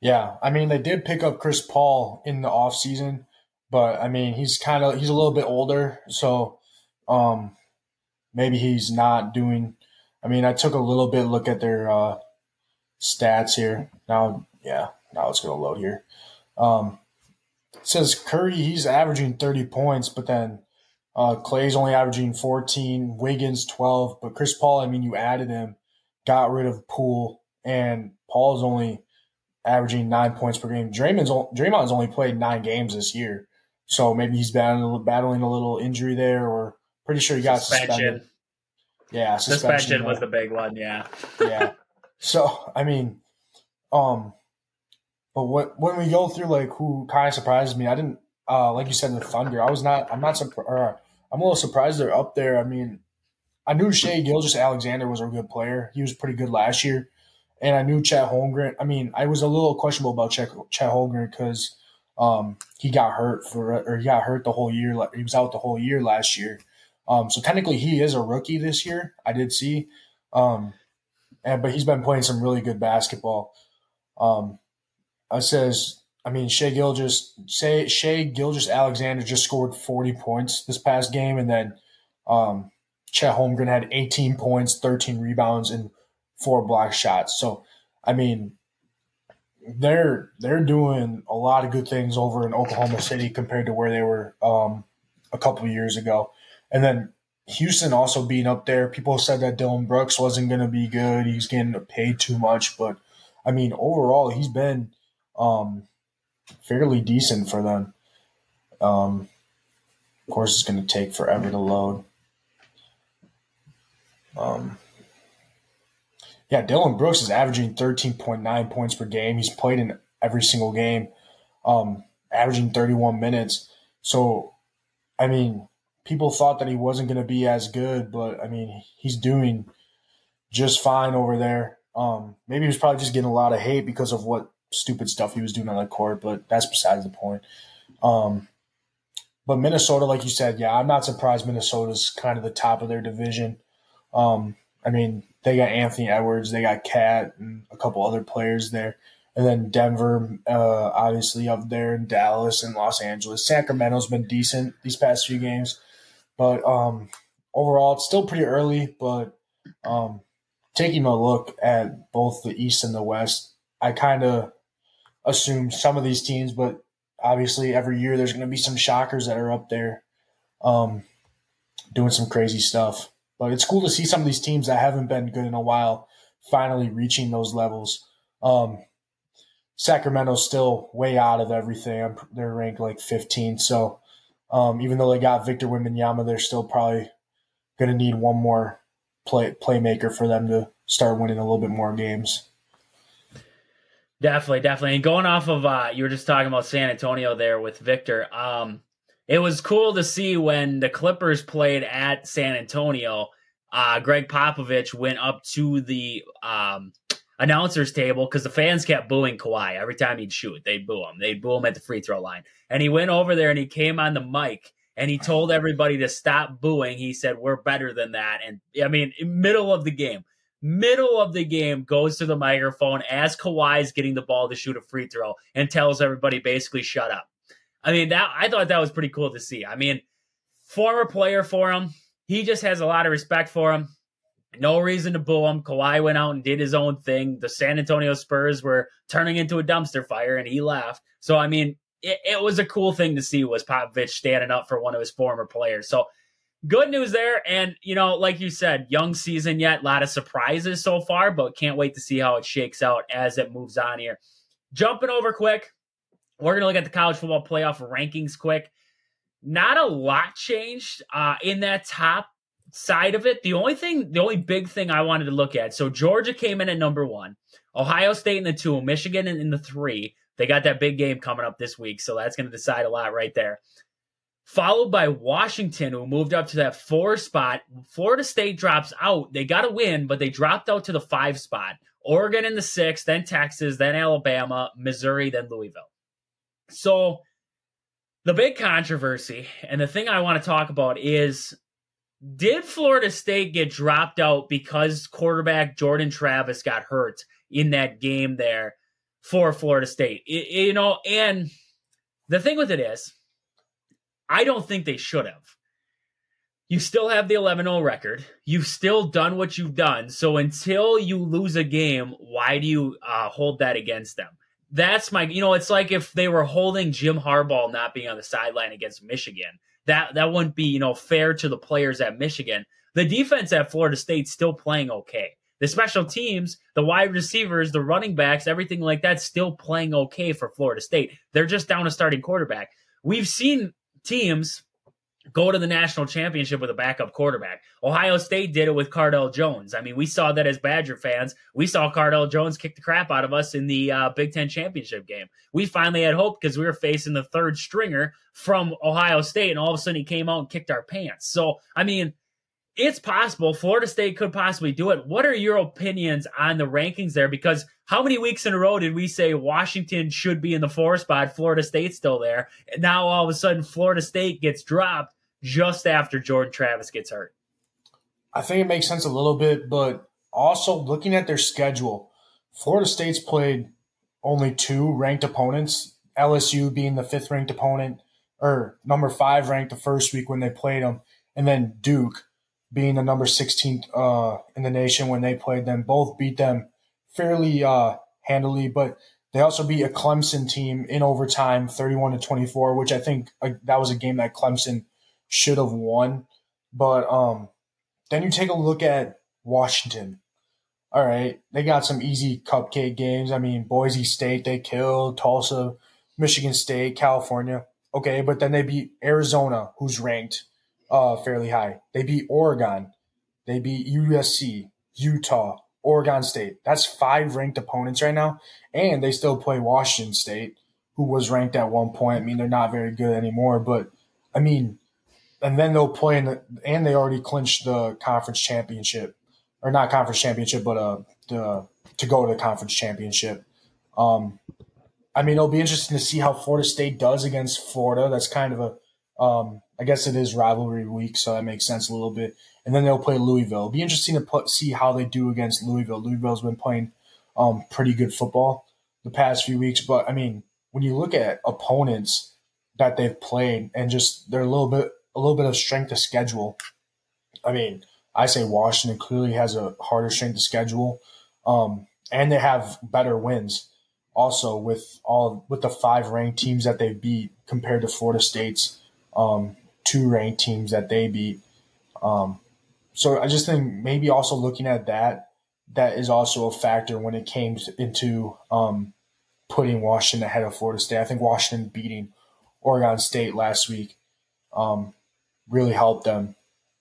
Yeah, I mean, they did pick up Chris Paul in the offseason. But, I mean, he's a little bit older, so maybe he's not doing – I mean, I took a little bit look at their stats here. Now it's going to load here. It says Curry, he's averaging 30 points, but then Clay's only averaging 14, Wiggins 12. But Chris Paul, I mean, you added him, got rid of Poole, and Paul's only averaging 9 points per game. Draymond's only played 9 games this year, so maybe he's battling a little injury there, or pretty sure he got suspended. Yeah, suspension was the big one. Yeah, yeah. So I mean, but when we go through like who kind of surprises me, I didn't like you said the Thunder. I'm not surprised. I'm a little surprised they're up there. I mean, I knew Shai Gilgeous-Alexander was a good player. He was pretty good last year. And I knew Chet Holmgren. I mean, I was a little questionable about Chet Holmgren because he got hurt the whole year. He was out the whole year last year. So technically he is a rookie this year. I did see. But he's been playing some really good basketball. Shai Gilgeous-Alexander just scored 40 points this past game, and then Chet Holmgren had 18 points, 13 rebounds, and 4 block shots. So, I mean, they're doing a lot of good things over in Oklahoma City compared to where they were a couple of years ago. And then Houston also being up there. People said that Dylan Brooks wasn't going to be good. He's getting paid too much. But, I mean, overall, he's been fairly decent for them. Of course, it's going to take forever to load. Dylan Brooks is averaging 13.9 points per game. He's played in every single game, averaging 31 minutes. So, I mean, people thought that he wasn't going to be as good, but, I mean, he's doing just fine over there. Maybe he was probably just getting a lot of hate because of what stupid stuff he was doing on the court, but that's besides the point. But Minnesota, like you said, I'm not surprised Minnesota's kind of the top of their division. I mean, they got Anthony Edwards, they got Cat, and a couple other players there. And then Denver, obviously up there, and Dallas and Los Angeles. Sacramento's been decent these past few games. But overall, it's still pretty early. But taking a look at both the East and the West, I kind of assume some of these teams, but obviously every year there's going to be some shockers that are up there doing some crazy stuff. But it's cool to see some of these teams that haven't been good in a while finally reaching those levels. Sacramento's still way out of everything. They're ranked like 15. So even though they got Victor Wembanyama, they're still probably going to need one more playmaker for them to start winning a little bit more games. Definitely. And going off of, you were just talking about San Antonio there with Victor. It was cool to see when the Clippers played at San Antonio, Greg Popovich went up to the announcer's table because the fans kept booing Kawhi. Every time he'd shoot, they'd boo him. They'd boo him at the free throw line. And he went over there and he came on the mic and he told everybody to stop booing. He said, "We're better than that." And I mean, middle of the game, goes to the microphone as Kawhi's getting the ball to shoot a free throw and tells everybody basically shut up. I mean, I thought that was pretty cool to see. I mean, former player for him. He just has a lot of respect for him. No reason to boo him. Kawhi went out and did his own thing. The San Antonio Spurs were turning into a dumpster fire, and he left. So, I mean, it was a cool thing to see was Popovich standing up for one of his former players. So, good news there. And, you know, like you said, young season yet. A lot of surprises so far, but can't wait to see how it shakes out as it moves on here. Jumping over quick. We're going to look at the college football playoff rankings quick. Not a lot changed in that top side of it. The only big thing I wanted to look at. So Georgia came in at number 1, Ohio State in the 2, Michigan in the 3. They got that big game coming up this week, so that's going to decide a lot right there. Followed by Washington, who moved up to that 4 spot. Florida State drops out. They got a win, but they dropped out to the 5 spot. Oregon in the 6, then Texas, then Alabama, Missouri, then Louisville. So the big controversy and the thing I want to talk about is, did Florida State get dropped out because quarterback Jordan Travis got hurt in that game there for Florida State? And the thing with it is, I don't think they should have. You still have the 11-0 record. You've still done what you've done. So until you lose a game, why do you hold that against them? That's it's like if they were holding Jim Harbaugh not being on the sideline against Michigan. That wouldn't be, fair to the players at Michigan. The defense at Florida State's still playing okay. the special teams, the wide receivers, the running backs, everything like that still playing okay for Florida State. They're just down a starting quarterback. We've seen teams go to the national championship with a backup quarterback. Ohio State did it with Cardell Jones. I mean, we saw that as Badger fans. We saw Cardell Jones kick the crap out of us in the Big Ten championship game. We finally had hope because we were facing the third stringer from Ohio State, and all of a sudden he came out and kicked our pants. So, I mean, it's possible. Florida State could possibly do it. What are your opinions on the rankings there? Because how many weeks in a row did we say Washington should be in the 4 spot, Florida State's still there, and now all of a sudden Florida State gets dropped just after Jordan Travis gets hurt? I think it makes sense a little bit, but also looking at their schedule, Florida State's played only 2 ranked opponents, LSU being the 5th ranked opponent, or number 5 ranked the first week when they played them, and then Duke being the number 16th in the nation when they played them. Both beat them fairly handily, but they also beat a Clemson team in overtime, 31-24, which I think that was a game that Clemson should have won. But then you take a look at Washington. All right, they got some easy cupcake games. I mean, Boise State, they killed. Tulsa, Michigan State, California. Okay, but then they beat Arizona, who's ranked fairly high. They beat Oregon. They beat USC, Utah, Oregon State. That's 5 ranked opponents right now. And they still play Washington State, who was ranked at one point. I mean, they're not very good anymore. But, I mean, and then they'll play and they already clinched the conference championship. Or not conference championship, but to go to the conference championship. I mean, it'll be interesting to see how Florida State does against Florida. That's kind of I guess it is rivalry week, so that makes sense a little bit. And then they'll play Louisville. It'll be interesting to see how they do against Louisville. Louisville's been playing pretty good football the past few weeks. But, I mean, when you look at opponents that they've played and just they're a little bit of strength of schedule, I mean, I say Washington clearly has a harder strength of schedule, and they have better wins also with the 5 ranked teams that they beat compared to Florida State's 2 ranked teams that they beat. So I just think maybe also looking at that is also a factor when it came into putting Washington ahead of Florida State. I think Washington beating Oregon State last week really helped them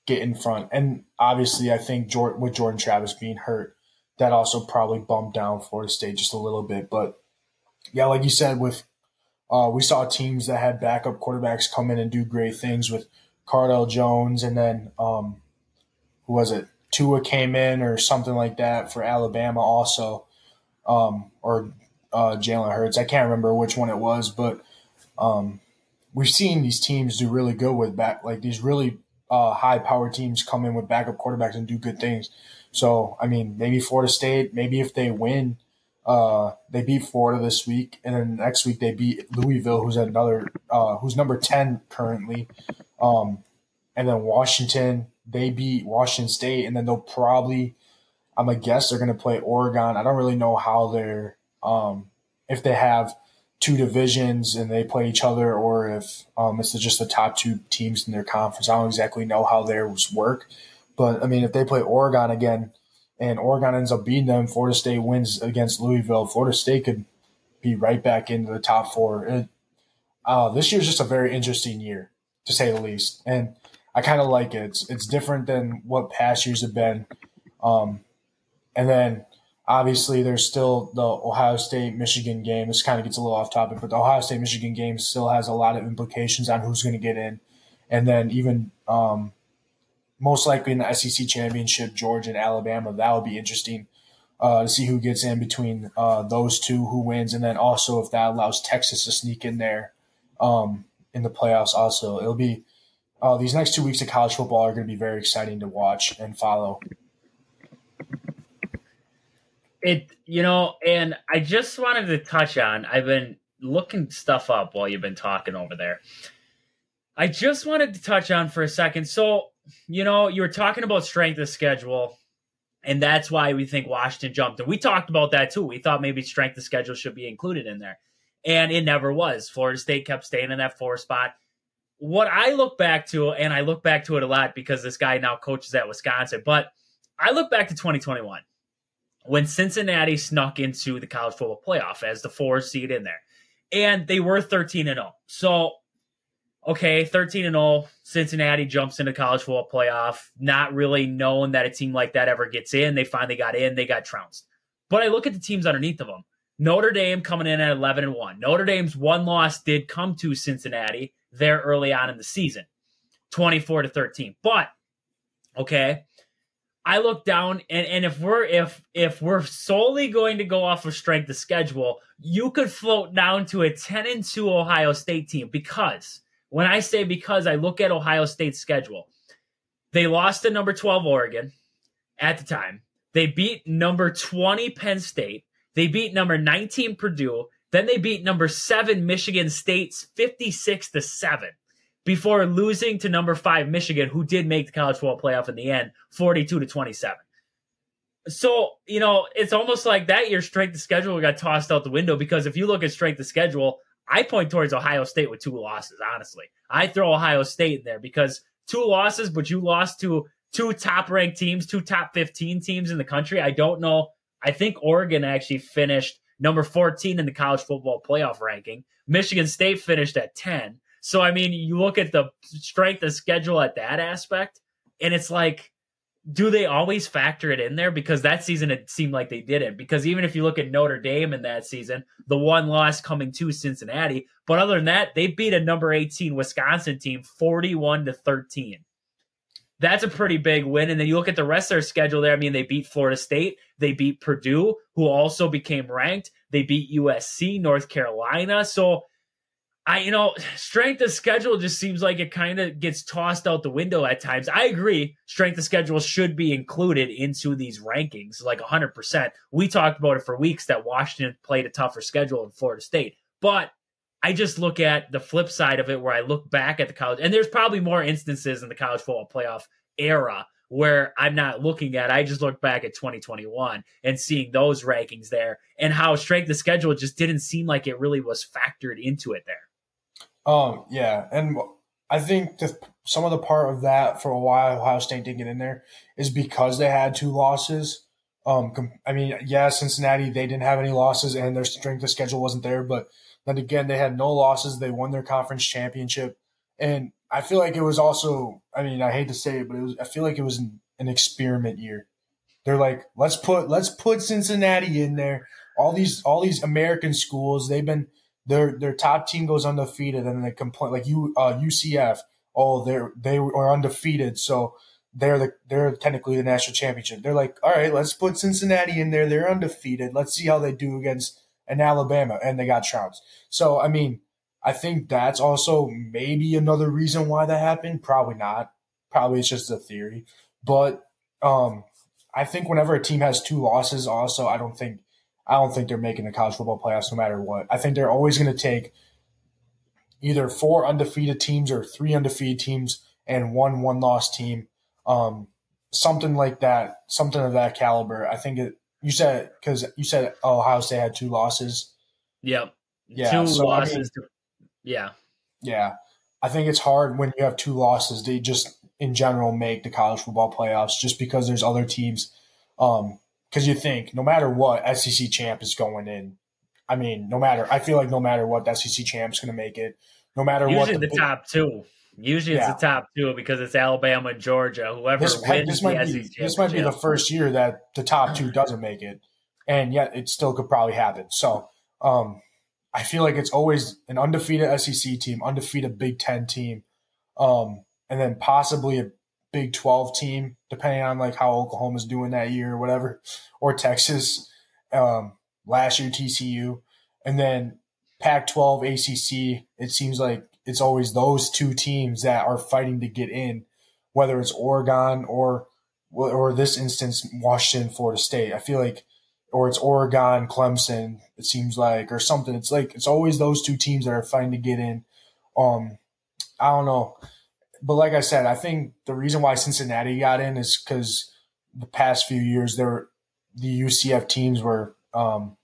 get in front. And obviously I think with Jordan Travis being hurt, that also probably bumped down Florida State just a little bit. But, yeah, like you said, with we saw teams that had backup quarterbacks come in and do great things with Cardell Jones, and then who was it? Tua came in or something like that for Alabama also, or Jalen Hurts. I can't remember which one it was, but we've seen these teams do really good with these really high-powered teams come in with backup quarterbacks and do good things. So, I mean, maybe Florida State, maybe if they win, they beat Florida this week, and then next week they beat Louisville, who's number 10 currently. And then Washington, they beat Washington State, and then they'll probably, I'm going to guess they're going to play Oregon. I don't really know how they're if they have 2 divisions and they play each other, or if it's just the top 2 teams in their conference. I don't exactly know how theirs work. But, I mean, if they play Oregon again and Oregon ends up beating them, Florida State wins against Louisville, Florida State could be right back into the top 4. This year's just a very interesting year, to say the least. And I kind of like it. It's different than what past years have been. And then, obviously, there's still the Ohio State-Michigan game. This kind of gets a little off topic, but the Ohio State-Michigan game still has a lot of implications on who's going to get in. And then even most likely in the SEC championship, Georgia and Alabama, that would be interesting to see who gets in between those 2, who wins. And then also if that allows Texas to sneak in there in the playoffs also. It'll be these next 2 weeks of college football are going to be very exciting to watch and follow. And I just wanted to touch on, I've been looking stuff up while you've been talking over there. I just wanted to touch on for a second. So, you were talking about strength of schedule, and that's why we think Washington jumped. And we talked about that too. We thought maybe strength of schedule should be included in there. And it never was. Florida State kept staying in that 4 spot. What I look back to, and I look back to it a lot because this guy now coaches at Wisconsin, but I look back to 2021. when Cincinnati snuck into the college football playoff as the 4 seed in there. And they were 13-0. So, okay, 13-0, Cincinnati jumps into college football playoff, not really knowing that a team like that ever gets in. They finally got in, they got trounced. But I look at the teams underneath of them. Notre Dame coming in at 11-1. Notre Dame's one loss did come to Cincinnati there early on in the season, 24-13. But, okay, I look down, and if we're solely going to go off of strength of schedule, you could float down to a 10-2 Ohio State team because when I say because, I look at Ohio State's schedule. They lost to number 12 Oregon at the time. They beat number 20 Penn State. They beat number 19 Purdue. Then they beat number 7 Michigan State's 56-7 before losing to number 5 Michigan, who did make the college football playoff in the end, 42-27. So, it's almost like that year's strength of schedule got tossed out the window because if you look at strength of schedule, I point towards Ohio State with 2 losses, honestly. I throw Ohio State in there because 2 losses, but you lost to 2 top-ranked teams, 2 top 15 teams in the country. I don't know. I think Oregon actually finished number 14 in the college football playoff ranking. Michigan State finished at 10. So, you look at the strength of schedule at that aspect, and it's like, do they always factor it in there? Because that season it seemed like they didn't. Because even if you look at Notre Dame in that season, the one loss coming to Cincinnati. But other than that, they beat a number 18 Wisconsin team 41-13. That's a pretty big win. And then you look at the rest of their schedule there. They beat Florida State. They beat Purdue, who also became ranked. They beat USC, North Carolina. So, strength of schedule just seems like it kind of gets tossed out the window at times. I agree. Strength of schedule should be included into these rankings, like 100%. We talked about it for weeks that Washington played a tougher schedule in Florida State. But I just look at the flip side of it where I look back at the college, and there's probably more instances in the college football playoff era where I'm not looking at. I just look back at 2021 and seeing those rankings there and how strength of schedule just didn't seem like it really was factored into it there. Yeah, and I think some of the part of that for a while Ohio State didn't get in there is because they had 2 losses. Cincinnati, they didn't have any losses and their strength of schedule wasn't there, but then again, they had no losses. They won their conference championship, and I feel like it was also. I hate to say it, but I feel like it was an experiment year. They're like, let's put Cincinnati in there. All these American schools, they've been. Their top team goes undefeated, and they complain like UCF. Oh, they are undefeated, so they're technically the national championship. They're like, all right, let's put Cincinnati in there. They're undefeated. Let's see how they do against an Alabama, and they got trounced. So I think that's also maybe another reason why that happened. Probably not. Probably it's just a theory. But I think whenever a team has 2 losses, also I don't think they're making the college football playoffs no matter what. I think they're always going to take either 4 undefeated teams or 3 undefeated teams and 1 one-loss team, something like that, something of that caliber. I think you said Ohio State had 2 losses. Yep. Yeah. 2 losses. Yeah. Yeah. I think it's hard when you have 2 losses. They just, in general, make the college football playoffs just because there's other teams. Because you think no matter what, SEC champ is going in. I feel like no matter what, the SEC champ's going to make it. No matter what. Usually the top 2. Usually it's the top 2 because it's Alabama and Georgia. Whoever wins the SEC championship. This might be the first year that the top 2 doesn't make it. And yet it still could probably happen. So I feel like it's always an undefeated SEC team, undefeated Big Ten team, and then possibly a Big 12 team, depending on like how Oklahoma's doing that year or whatever, or Texas, last year TCU, and then Pac-12, ACC. It seems like it's always those 2 teams that are fighting to get in, whether it's Oregon or this instance Washington, Florida State. I feel like, or it's Oregon, Clemson. It seems like, or something. It's like it's always those 2 teams that are fighting to get in. I don't know. But like I said, I think the reason why Cincinnati got in is because the past few years the UCF teams were the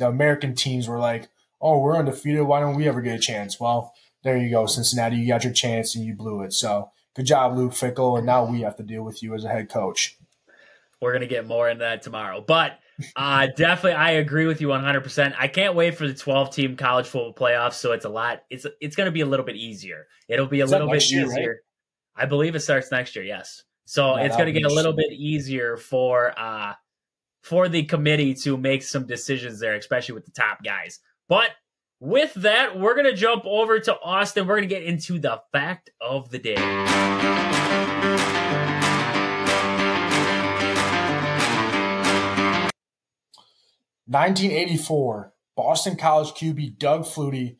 American teams were like, oh, we're undefeated. Why don't we ever get a chance? Well, there you go, Cincinnati. You got your chance and you blew it. So good job, Luke Fickell. And now we have to deal with you as a head coach. We're going to get more into that tomorrow. But definitely, I agree with you 100%. I can't wait for the 12-team college football playoffs, so it's going to be a little bit easier. It'll be a little bit easier. Right? I believe it starts next year, yes. So it's going to get a little bit easier for the committee to make some decisions there, especially with the top guys. But with that, we're going to jump over to Austin. We're going to get into the fact of the day. 1984, Boston College QB Doug Flutie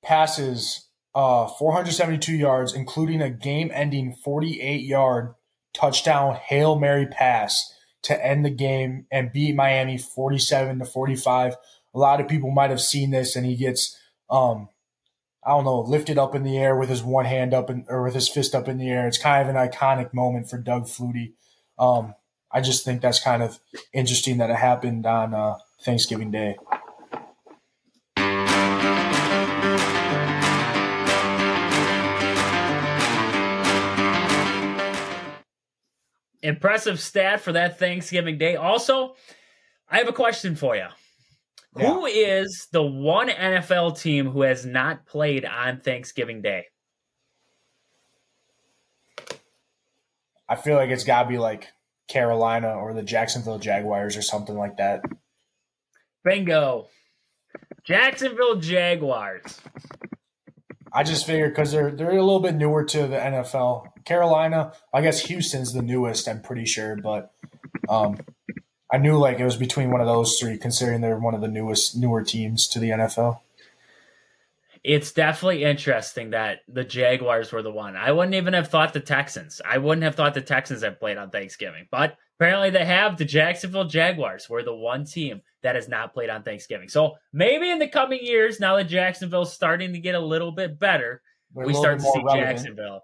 passes 472 yards, including a game-ending 48-yard touchdown Hail Mary pass to end the game and beat Miami 47-45. A lot of people might have seen this, and he gets, lifted up in the air with his one hand up or with his fist up in the air. It's kind of an iconic moment for Doug Flutie. I just think that's kind of interesting that it happened on Thanksgiving Day. Impressive stat for that Thanksgiving Day. Also, I have a question for you. Yeah. Who is the one NFL team who has not played on Thanksgiving Day? I feel like it's got to be like Carolina or the Jacksonville Jaguars or something like that. Bingo. Jacksonville Jaguars. I just figured because they're a little bit newer to the NFL. Carolina, I guess Houston's the newest, I'm pretty sure, but I knew like it was between one of those three, considering they're one of the newer teams to the NFL. It's definitely interesting that the Jaguars were the one. I wouldn't even have thought the Texans. I wouldn't have thought the Texans had played on Thanksgiving, but apparently they have. The Jacksonville Jaguars were the one team that has not played on Thanksgiving. So maybe in the coming years, now that Jacksonville's starting to get a little bit better, we start to see Jacksonville.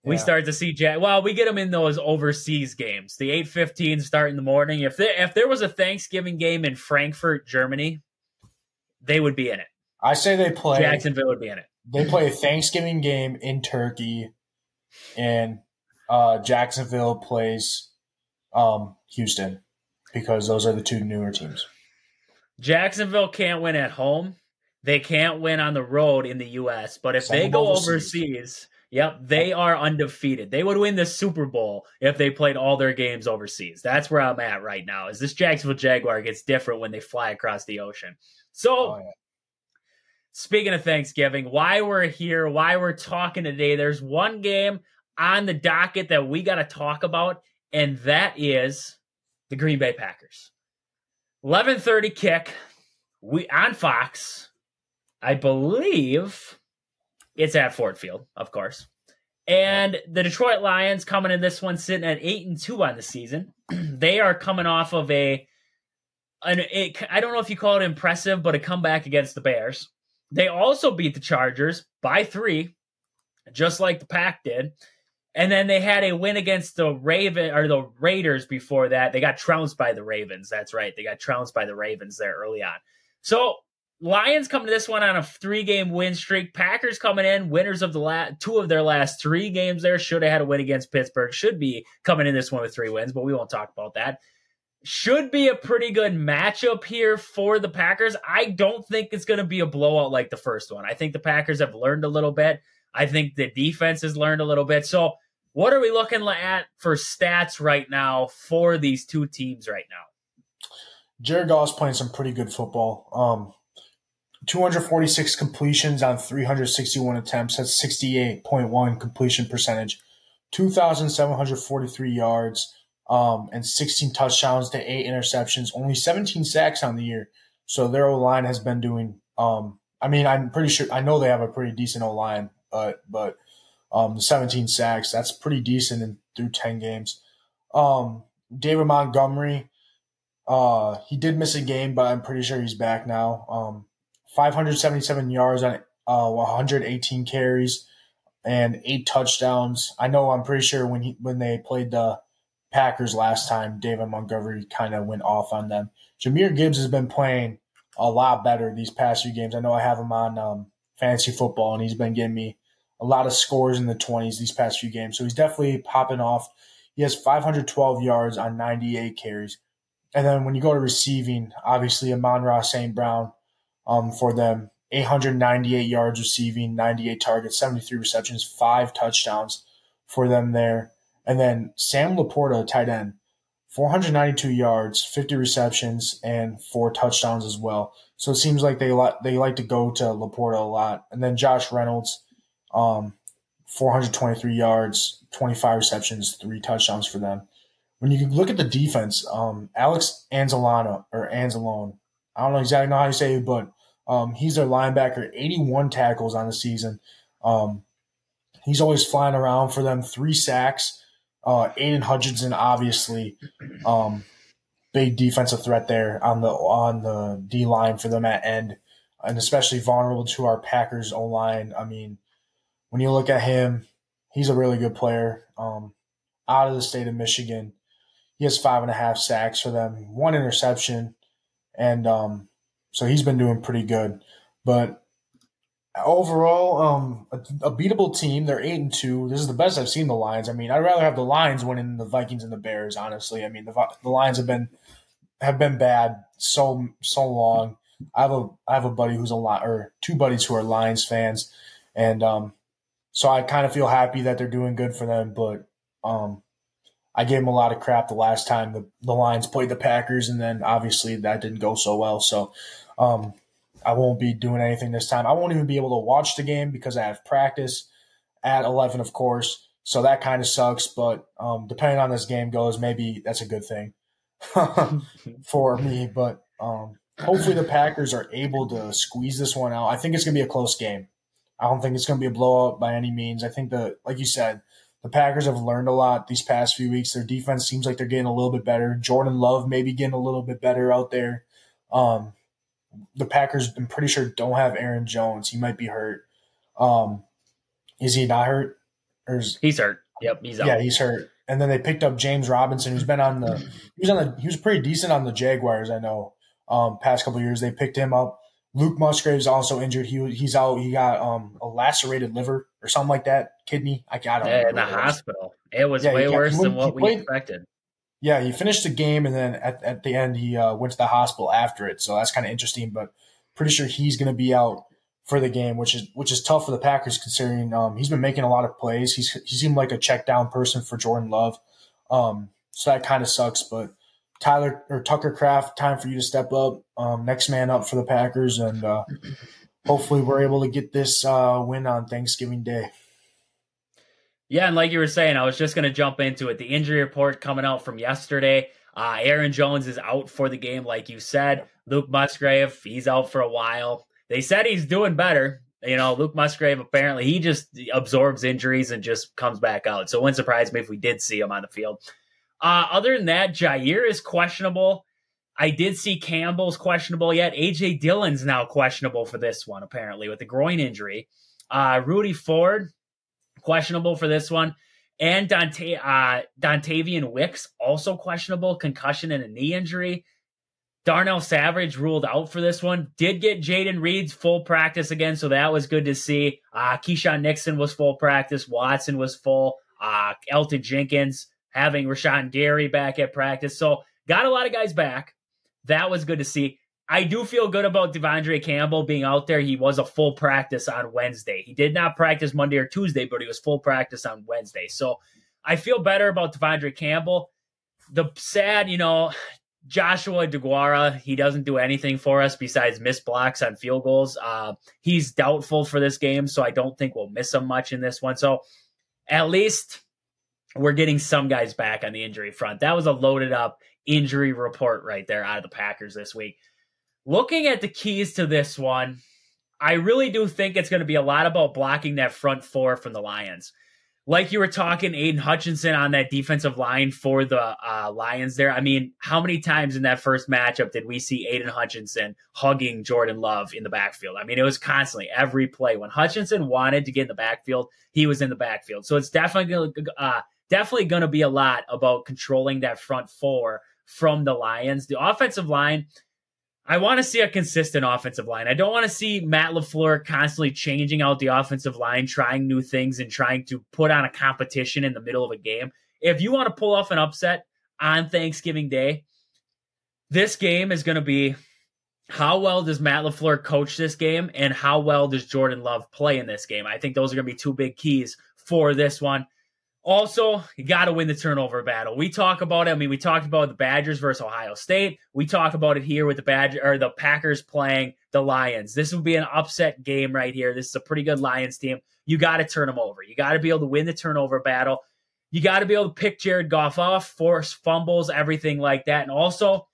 Yeah. We start to see we get them in those overseas games. The 8:15 start in the morning. If there was a Thanksgiving game in Frankfurt, Germany, they would be in it. I say they play. Jacksonville would be in it. They play a Thanksgiving game in Turkey, and Jacksonville plays Houston because those are the two newer teams. Jacksonville can't win at home. They can't win on the road in the U.S., but if they go overseas, they are undefeated. They would win the Super Bowl if they played all their games overseas. That's where I'm at right now, is this Jacksonville Jaguar gets different when they fly across the ocean. So, Speaking of Thanksgiving, why we're here, why we're talking today, there's one game on the docket that we got to talk about, and that is the Green Bay Packers. 11:30 kick on Fox. I believe it's at Ford Field, of course. And the Detroit Lions coming in this one sitting at 8-2 on the season. They are coming off of I don't know if you call it impressive, but a comeback against the Bears. They also beat the Chargers by 3, just like the Pack did. And then they had a win against the Raiders before that. They got trounced by the Ravens. That's right. They got trounced by the Ravens there early on. So Lions coming to this one on a 3-game win streak. Packers coming in, winners of the 2 of their last 3 games there. Should have had a win against Pittsburgh. Should be coming in this one with 3 wins, but we won't talk about that. Should be a pretty good matchup here for the Packers. I don't think it's going to be a blowout like the first one. I think the Packers have learned a little bit. I think the defense has learned a little bit. So what are we looking at for stats right now for these two teams right now? Jared Goff's playing some pretty good football. 246 completions on 361 attempts. That's 68.1 completion percentage. 2,743 yards. And 16 touchdowns to 8 interceptions, only 17 sacks on the year. So their O-line has been doing I'm pretty sure – I know they have a pretty decent O-line, but the 17 sacks, that's pretty decent through 10 games. David Montgomery, he did miss a game, but I'm pretty sure he's back now. 577 yards on 118 carries and 8 touchdowns. I'm pretty sure when they played the Packers last time, David Montgomery kind of went off on them. Jahmyr Gibbs has been playing a lot better these past few games. I know I have him on fantasy football, and he's been getting me a lot of scores in the 20s these past few games. So he's definitely popping off. He has 512 yards on 98 carries. And then when you go to receiving, obviously Amon-Ra St. Brown for them, 898 yards receiving, 98 targets, 73 receptions, 5 touchdowns for them there. And then Sam Laporta, tight end, 492 yards, 50 receptions, and 4 touchdowns as well. So it seems like they like to go to Laporta a lot. And then Josh Reynolds, 423 yards, 25 receptions, 3 touchdowns for them. When you look at the defense, Alex Anzalone, I don't know exactly how you say it, but he's their linebacker, 81 tackles on the season. He's always flying around for them, 3 sacks. Aiden Hutchinson, obviously, big defensive threat there on the D line for them at end, and especially vulnerable to our Packers O line. I mean, when you look at him, he's a really good player. Out of the state of Michigan, he has 5.5 sacks for them, 1 interception, and so he's been doing pretty good. But overall, a beatable team. They're 8-2. This is the best I've seen the Lions. I mean, I'd rather have the Lions winning than the Vikings and the Bears. Honestly, I mean, the Lions have been bad so long. I have a buddy who's or 2 buddies who are Lions fans, and so I kind of feel happy that they're doing good for them. But I gave them a lot of crap the last time the Lions played the Packers, and then obviously that didn't go so well. So I won't be doing anything this time. I won't even be able to watch the game because I have practice at 11, of course. So that kind of sucks. But depending on this game goes, maybe that's a good thing for me. But hopefully the Packers are able to squeeze this one out. I think it's going to be a close game. I don't think it's going to be a blowout by any means. I think like you said, the Packers have learned a lot these past few weeks. Their defense seems like they're getting a little bit better. Jordan Love maybe getting a little bit better out there. The Packers, I'm pretty sure, don't have Aaron Jones. He might be hurt. Is he not hurt? He's hurt. Yep, he's out. Yeah, he's hurt. And then they picked up James Robinson, who's been he was pretty decent on the Jaguars, I know. Past couple of years, they picked him up. Luke Musgrave's also injured. He's out. He got a lacerated liver or something like that, kidney. I don't know. In the hospital. It was way worse than what we expected. Yeah, he finished the game, and then at the end he went to the hospital after it. So that's kind of interesting. But pretty sure he's going to be out for the game, which is tough for the Packers considering he's been making a lot of plays. He seemed like a check down person for Jordan Love. So that kind of sucks. But Tucker Kraft, time for you to step up. Next man up for the Packers, and hopefully we're able to get this win on Thanksgiving Day. Yeah, and like you were saying, I was just going to jump into it. The injury report coming out from yesterday. Aaron Jones is out for the game, like you said. Luke Musgrave, he's out for a while. They said he's doing better. Luke Musgrave, apparently, he just absorbs injuries and just comes back out. So it wouldn't surprise me if we did see him on the field. Other than that, Jair is questionable. I did see Campbell's questionable yet. A.J. Dillon's now questionable for this one, apparently, with a groin injury. Rudy Ford, questionable for this one. And Dontavian Wicks, also questionable, concussion and a knee injury. Darnell Savage ruled out for this one. Did get Jaden Reed's full practice again, so that was good to see. Keyshawn Nixon was full practice. Watson was full. Elton Jenkins having Rashawn Gary back at practice. So got a lot of guys back. That was good to see. I do feel good about Devondre Campbell being out there. He was a full practice on Wednesday. He did not practice Monday or Tuesday, but he was full practice on Wednesday. So I feel better about Devondre Campbell. The sad, Joshua DeGuara, he doesn't do anything for us besides miss blocks on field goals. He's doubtful for this game, so I don't think we'll miss him much in this one. So at least we're getting some guys back on the injury front. That was a loaded up injury report right there out of the Packers this week. Looking at the keys to this one, I really do think it's going to be a lot about blocking that front four from the Lions. Like you were talking, Aiden Hutchinson on that defensive line for the Lions there. I mean, how many times in that first matchup did we see Aiden Hutchinson hugging Jordan Love in the backfield? I mean, it was constantly, every play. When Hutchinson wanted to get in the backfield, he was in the backfield. So it's definitely going to be a lot about controlling that front four from the Lions. The offensive line, I want to see a consistent offensive line. I don't want to see Matt LaFleur constantly changing out the offensive line, trying new things and trying to put on a competition in the middle of a game. if you want to pull off an upset on Thanksgiving Day, this game is going to be how well does Matt LaFleur coach this game and how well does Jordan Love play in this game. I think those are going to be two big keys for this one. Also, you got to win the turnover battle. We talk about it. I mean, we talked about the Badgers versus Ohio State. We talk about it here with the Packers playing the Lions. This would be an upset game right here. This is a pretty good Lions team. You got to turn them over. You got to be able to win the turnover battle. You got to be able to pick Jared Goff off, force fumbles, everything like that. And also,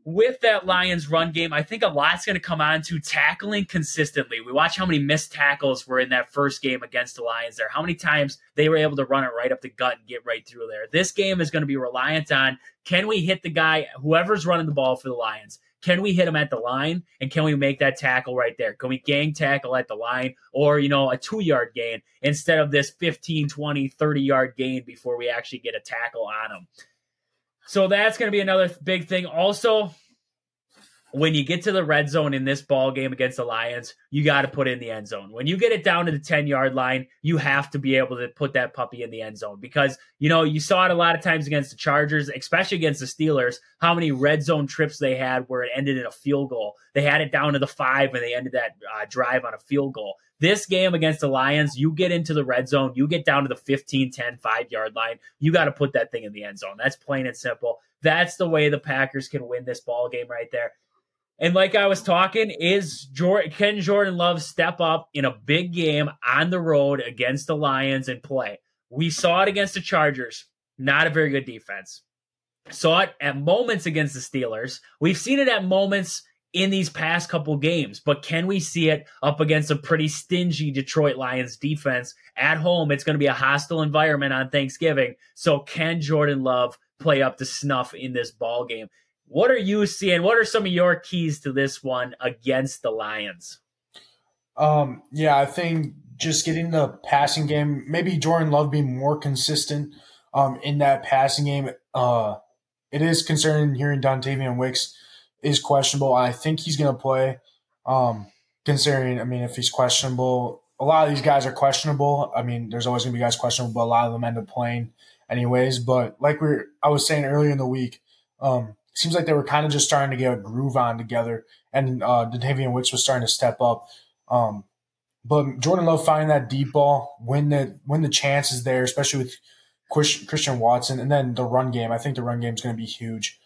with that Lions run game, I think a lot's going to come on to tackling consistently. We watch how many missed tackles were in that first game against the Lions there, how many times they were able to run it right up the gut and get right through there. This game is going to be reliant on, can we hit the guy, whoever's running the ball for the Lions, can we hit him at the line, and can we make that tackle right there? Can we gang tackle at the line or, a 2-yard gain instead of this 15, 20, 30-yard gain before we actually get a tackle on him? So that's going to be another big thing. Also, when you get to the red zone in this ball game against the Lions, you got to put it in the end zone. When you get it down to the 10-yard line, you have to be able to put that puppy in the end zone because, you saw it a lot of times against the Chargers, especially against the Steelers, how many red zone trips they had where it ended in a field goal. They had it down to the 5 and they ended that drive on a field goal. This game against the Lions, you get into the red zone, you get down to the 15, 10, 5-yard line, you got to put that thing in the end zone. That's plain and simple. That's the way the Packers can win this ball game right there. And like I was talking, can Jordan Love step up in a big game on the road against the Lions and play? We saw it against the Chargers. Not a very good defense. Saw it at moments against the Steelers. We've seen it at moments in these past couple games, but can we see it up against a pretty stingy Detroit Lions defense at home? It's going to be a hostile environment on Thanksgiving. So can Jordan Love play up to snuff in this ball game? What are you seeing? What are some of your keys to this one against the Lions? I think just getting the passing game, maybe Jordan Love being more consistent in that passing game. It is concerning hearing Dontavian Wicks is questionable. I think he's going to play. Considering, if he's questionable, a lot of these guys are questionable. There's always going to be guys questionable, but a lot of them end up playing anyways. But like I was saying earlier in the week, seems like they were kind of just starting to get a groove on together, and Dontavian Wicks was starting to step up. But Jordan Love finding that deep ball when the chance is there, especially with Christian Watson, and then the run game. I think the run game is going to be huge.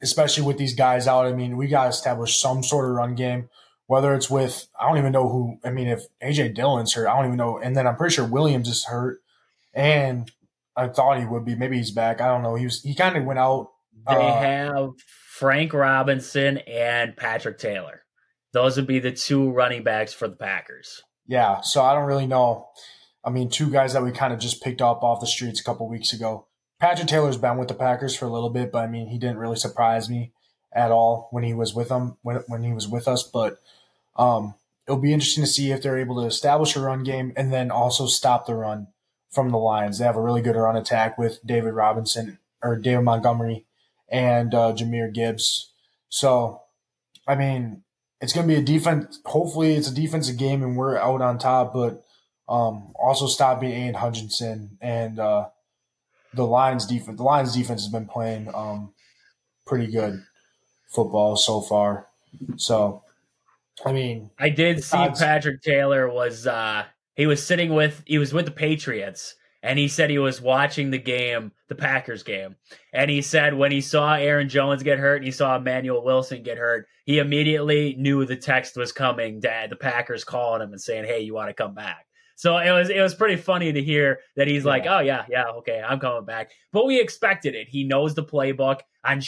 Especially with these guys out. We got to establish some sort of run game, whether it's with, I don't even know who, if A.J. Dillon's hurt, I don't even know. And then I'm pretty sure Williams is hurt. And I thought he would be. Maybe he's back. I don't know. He kind of went out. They have Frank Robinson and Patrick Taylor. Those would be the two running backs for the Packers. Yeah, so I don't really know. Two guys that we kind of just picked up off the streets a couple weeks ago. Patrick Taylor's been with the Packers for a little bit, but he didn't really surprise me at all when he was with them, when he was with us. But it'll be interesting to see if they're able to establish a run game and then also stop the run from the Lions. They have a really good run attack with David Montgomery and Jahmyr Gibbs. So, it's going to be a defense. Hopefully, it's a defensive game and we're out on top, but also stopping Aiden Hutchinson and the Lions defense. The Lions defense has been playing pretty good football so far. So, I did see Patrick Taylor was he was with the Patriots, and he said he was watching the Packers game, and he said when he saw Aaron Jones get hurt and he saw Emmanuel Wilson get hurt, he immediately knew the text was coming. The Packers calling him and saying, "Hey, you want to come back?" So it was pretty funny to hear that he's like, "Oh yeah, okay, I'm coming back." But we expected it. He knows the playbook. On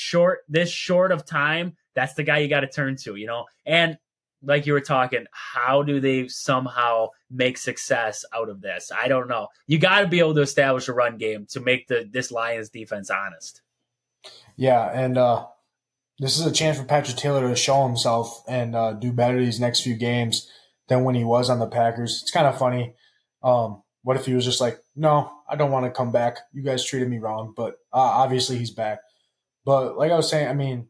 this short of time, that's the guy you got to turn to, And like you were talking, how do they somehow make success out of this? I don't know. You got to be able to establish a run game to make this Lions defense honest. Yeah, and this is a chance for Patrick Taylor to show himself and do better these next few games than when he was on the Packers. It's kind of funny. What if he was just like, "No, I don't want to come back. You guys treated me wrong." But obviously he's back. But like I was saying,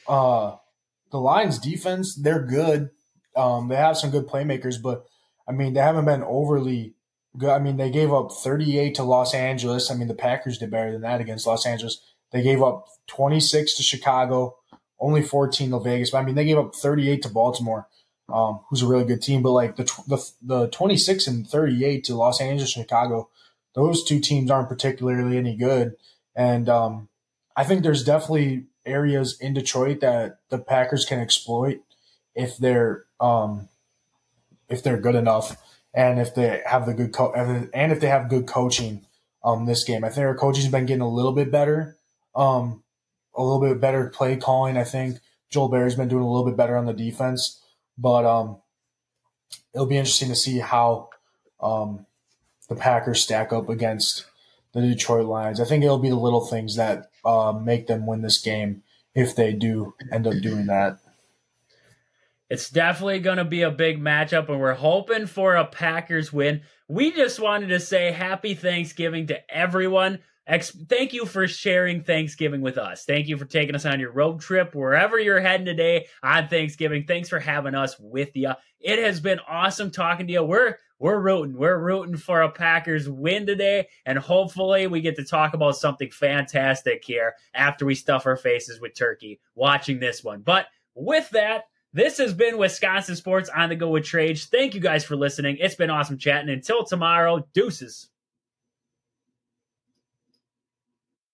the Lions defense, they're good. They have some good playmakers, but they haven't been overly good. I mean, they gave up 38 to Los Angeles. I mean, the Packers did better than that against Los Angeles. They gave up 26 to Chicago, only 14 to Vegas. But I mean, they gave up 38 to Baltimore, who's a really good team. But like the 26 and 38 to Los Angeles, Chicago, those two teams aren't particularly any good. And I think there's definitely areas in Detroit that the Packers can exploit if they're good enough, and if they have the good and if they have good coaching this game. I think our coaching's been getting a little bit better, a little bit better play calling. I think Joel Berry's been doing a little bit better on the defense, but it'll be interesting to see how the Packers stack up against the Detroit Lions. I think it'll be the little things that make them win this game if they do end up doing that. It's definitely going to be a big matchup, and we're hoping for a Packers win. We just wanted to say happy Thanksgiving to everyone. Thank you for sharing Thanksgiving with us. Thank you for taking us on your road trip, wherever you're heading today on Thanksgiving. Thanks for having us with you. It has been awesome talking to you. We're rooting. We're rooting for a Packers win today, and hopefully we get to talk about something fantastic here after we stuff our faces with turkey watching this one. But with that, this has been Wisconsin Sports on the Go with Trage. Thank you guys for listening. It's been awesome chatting. Until tomorrow, deuces.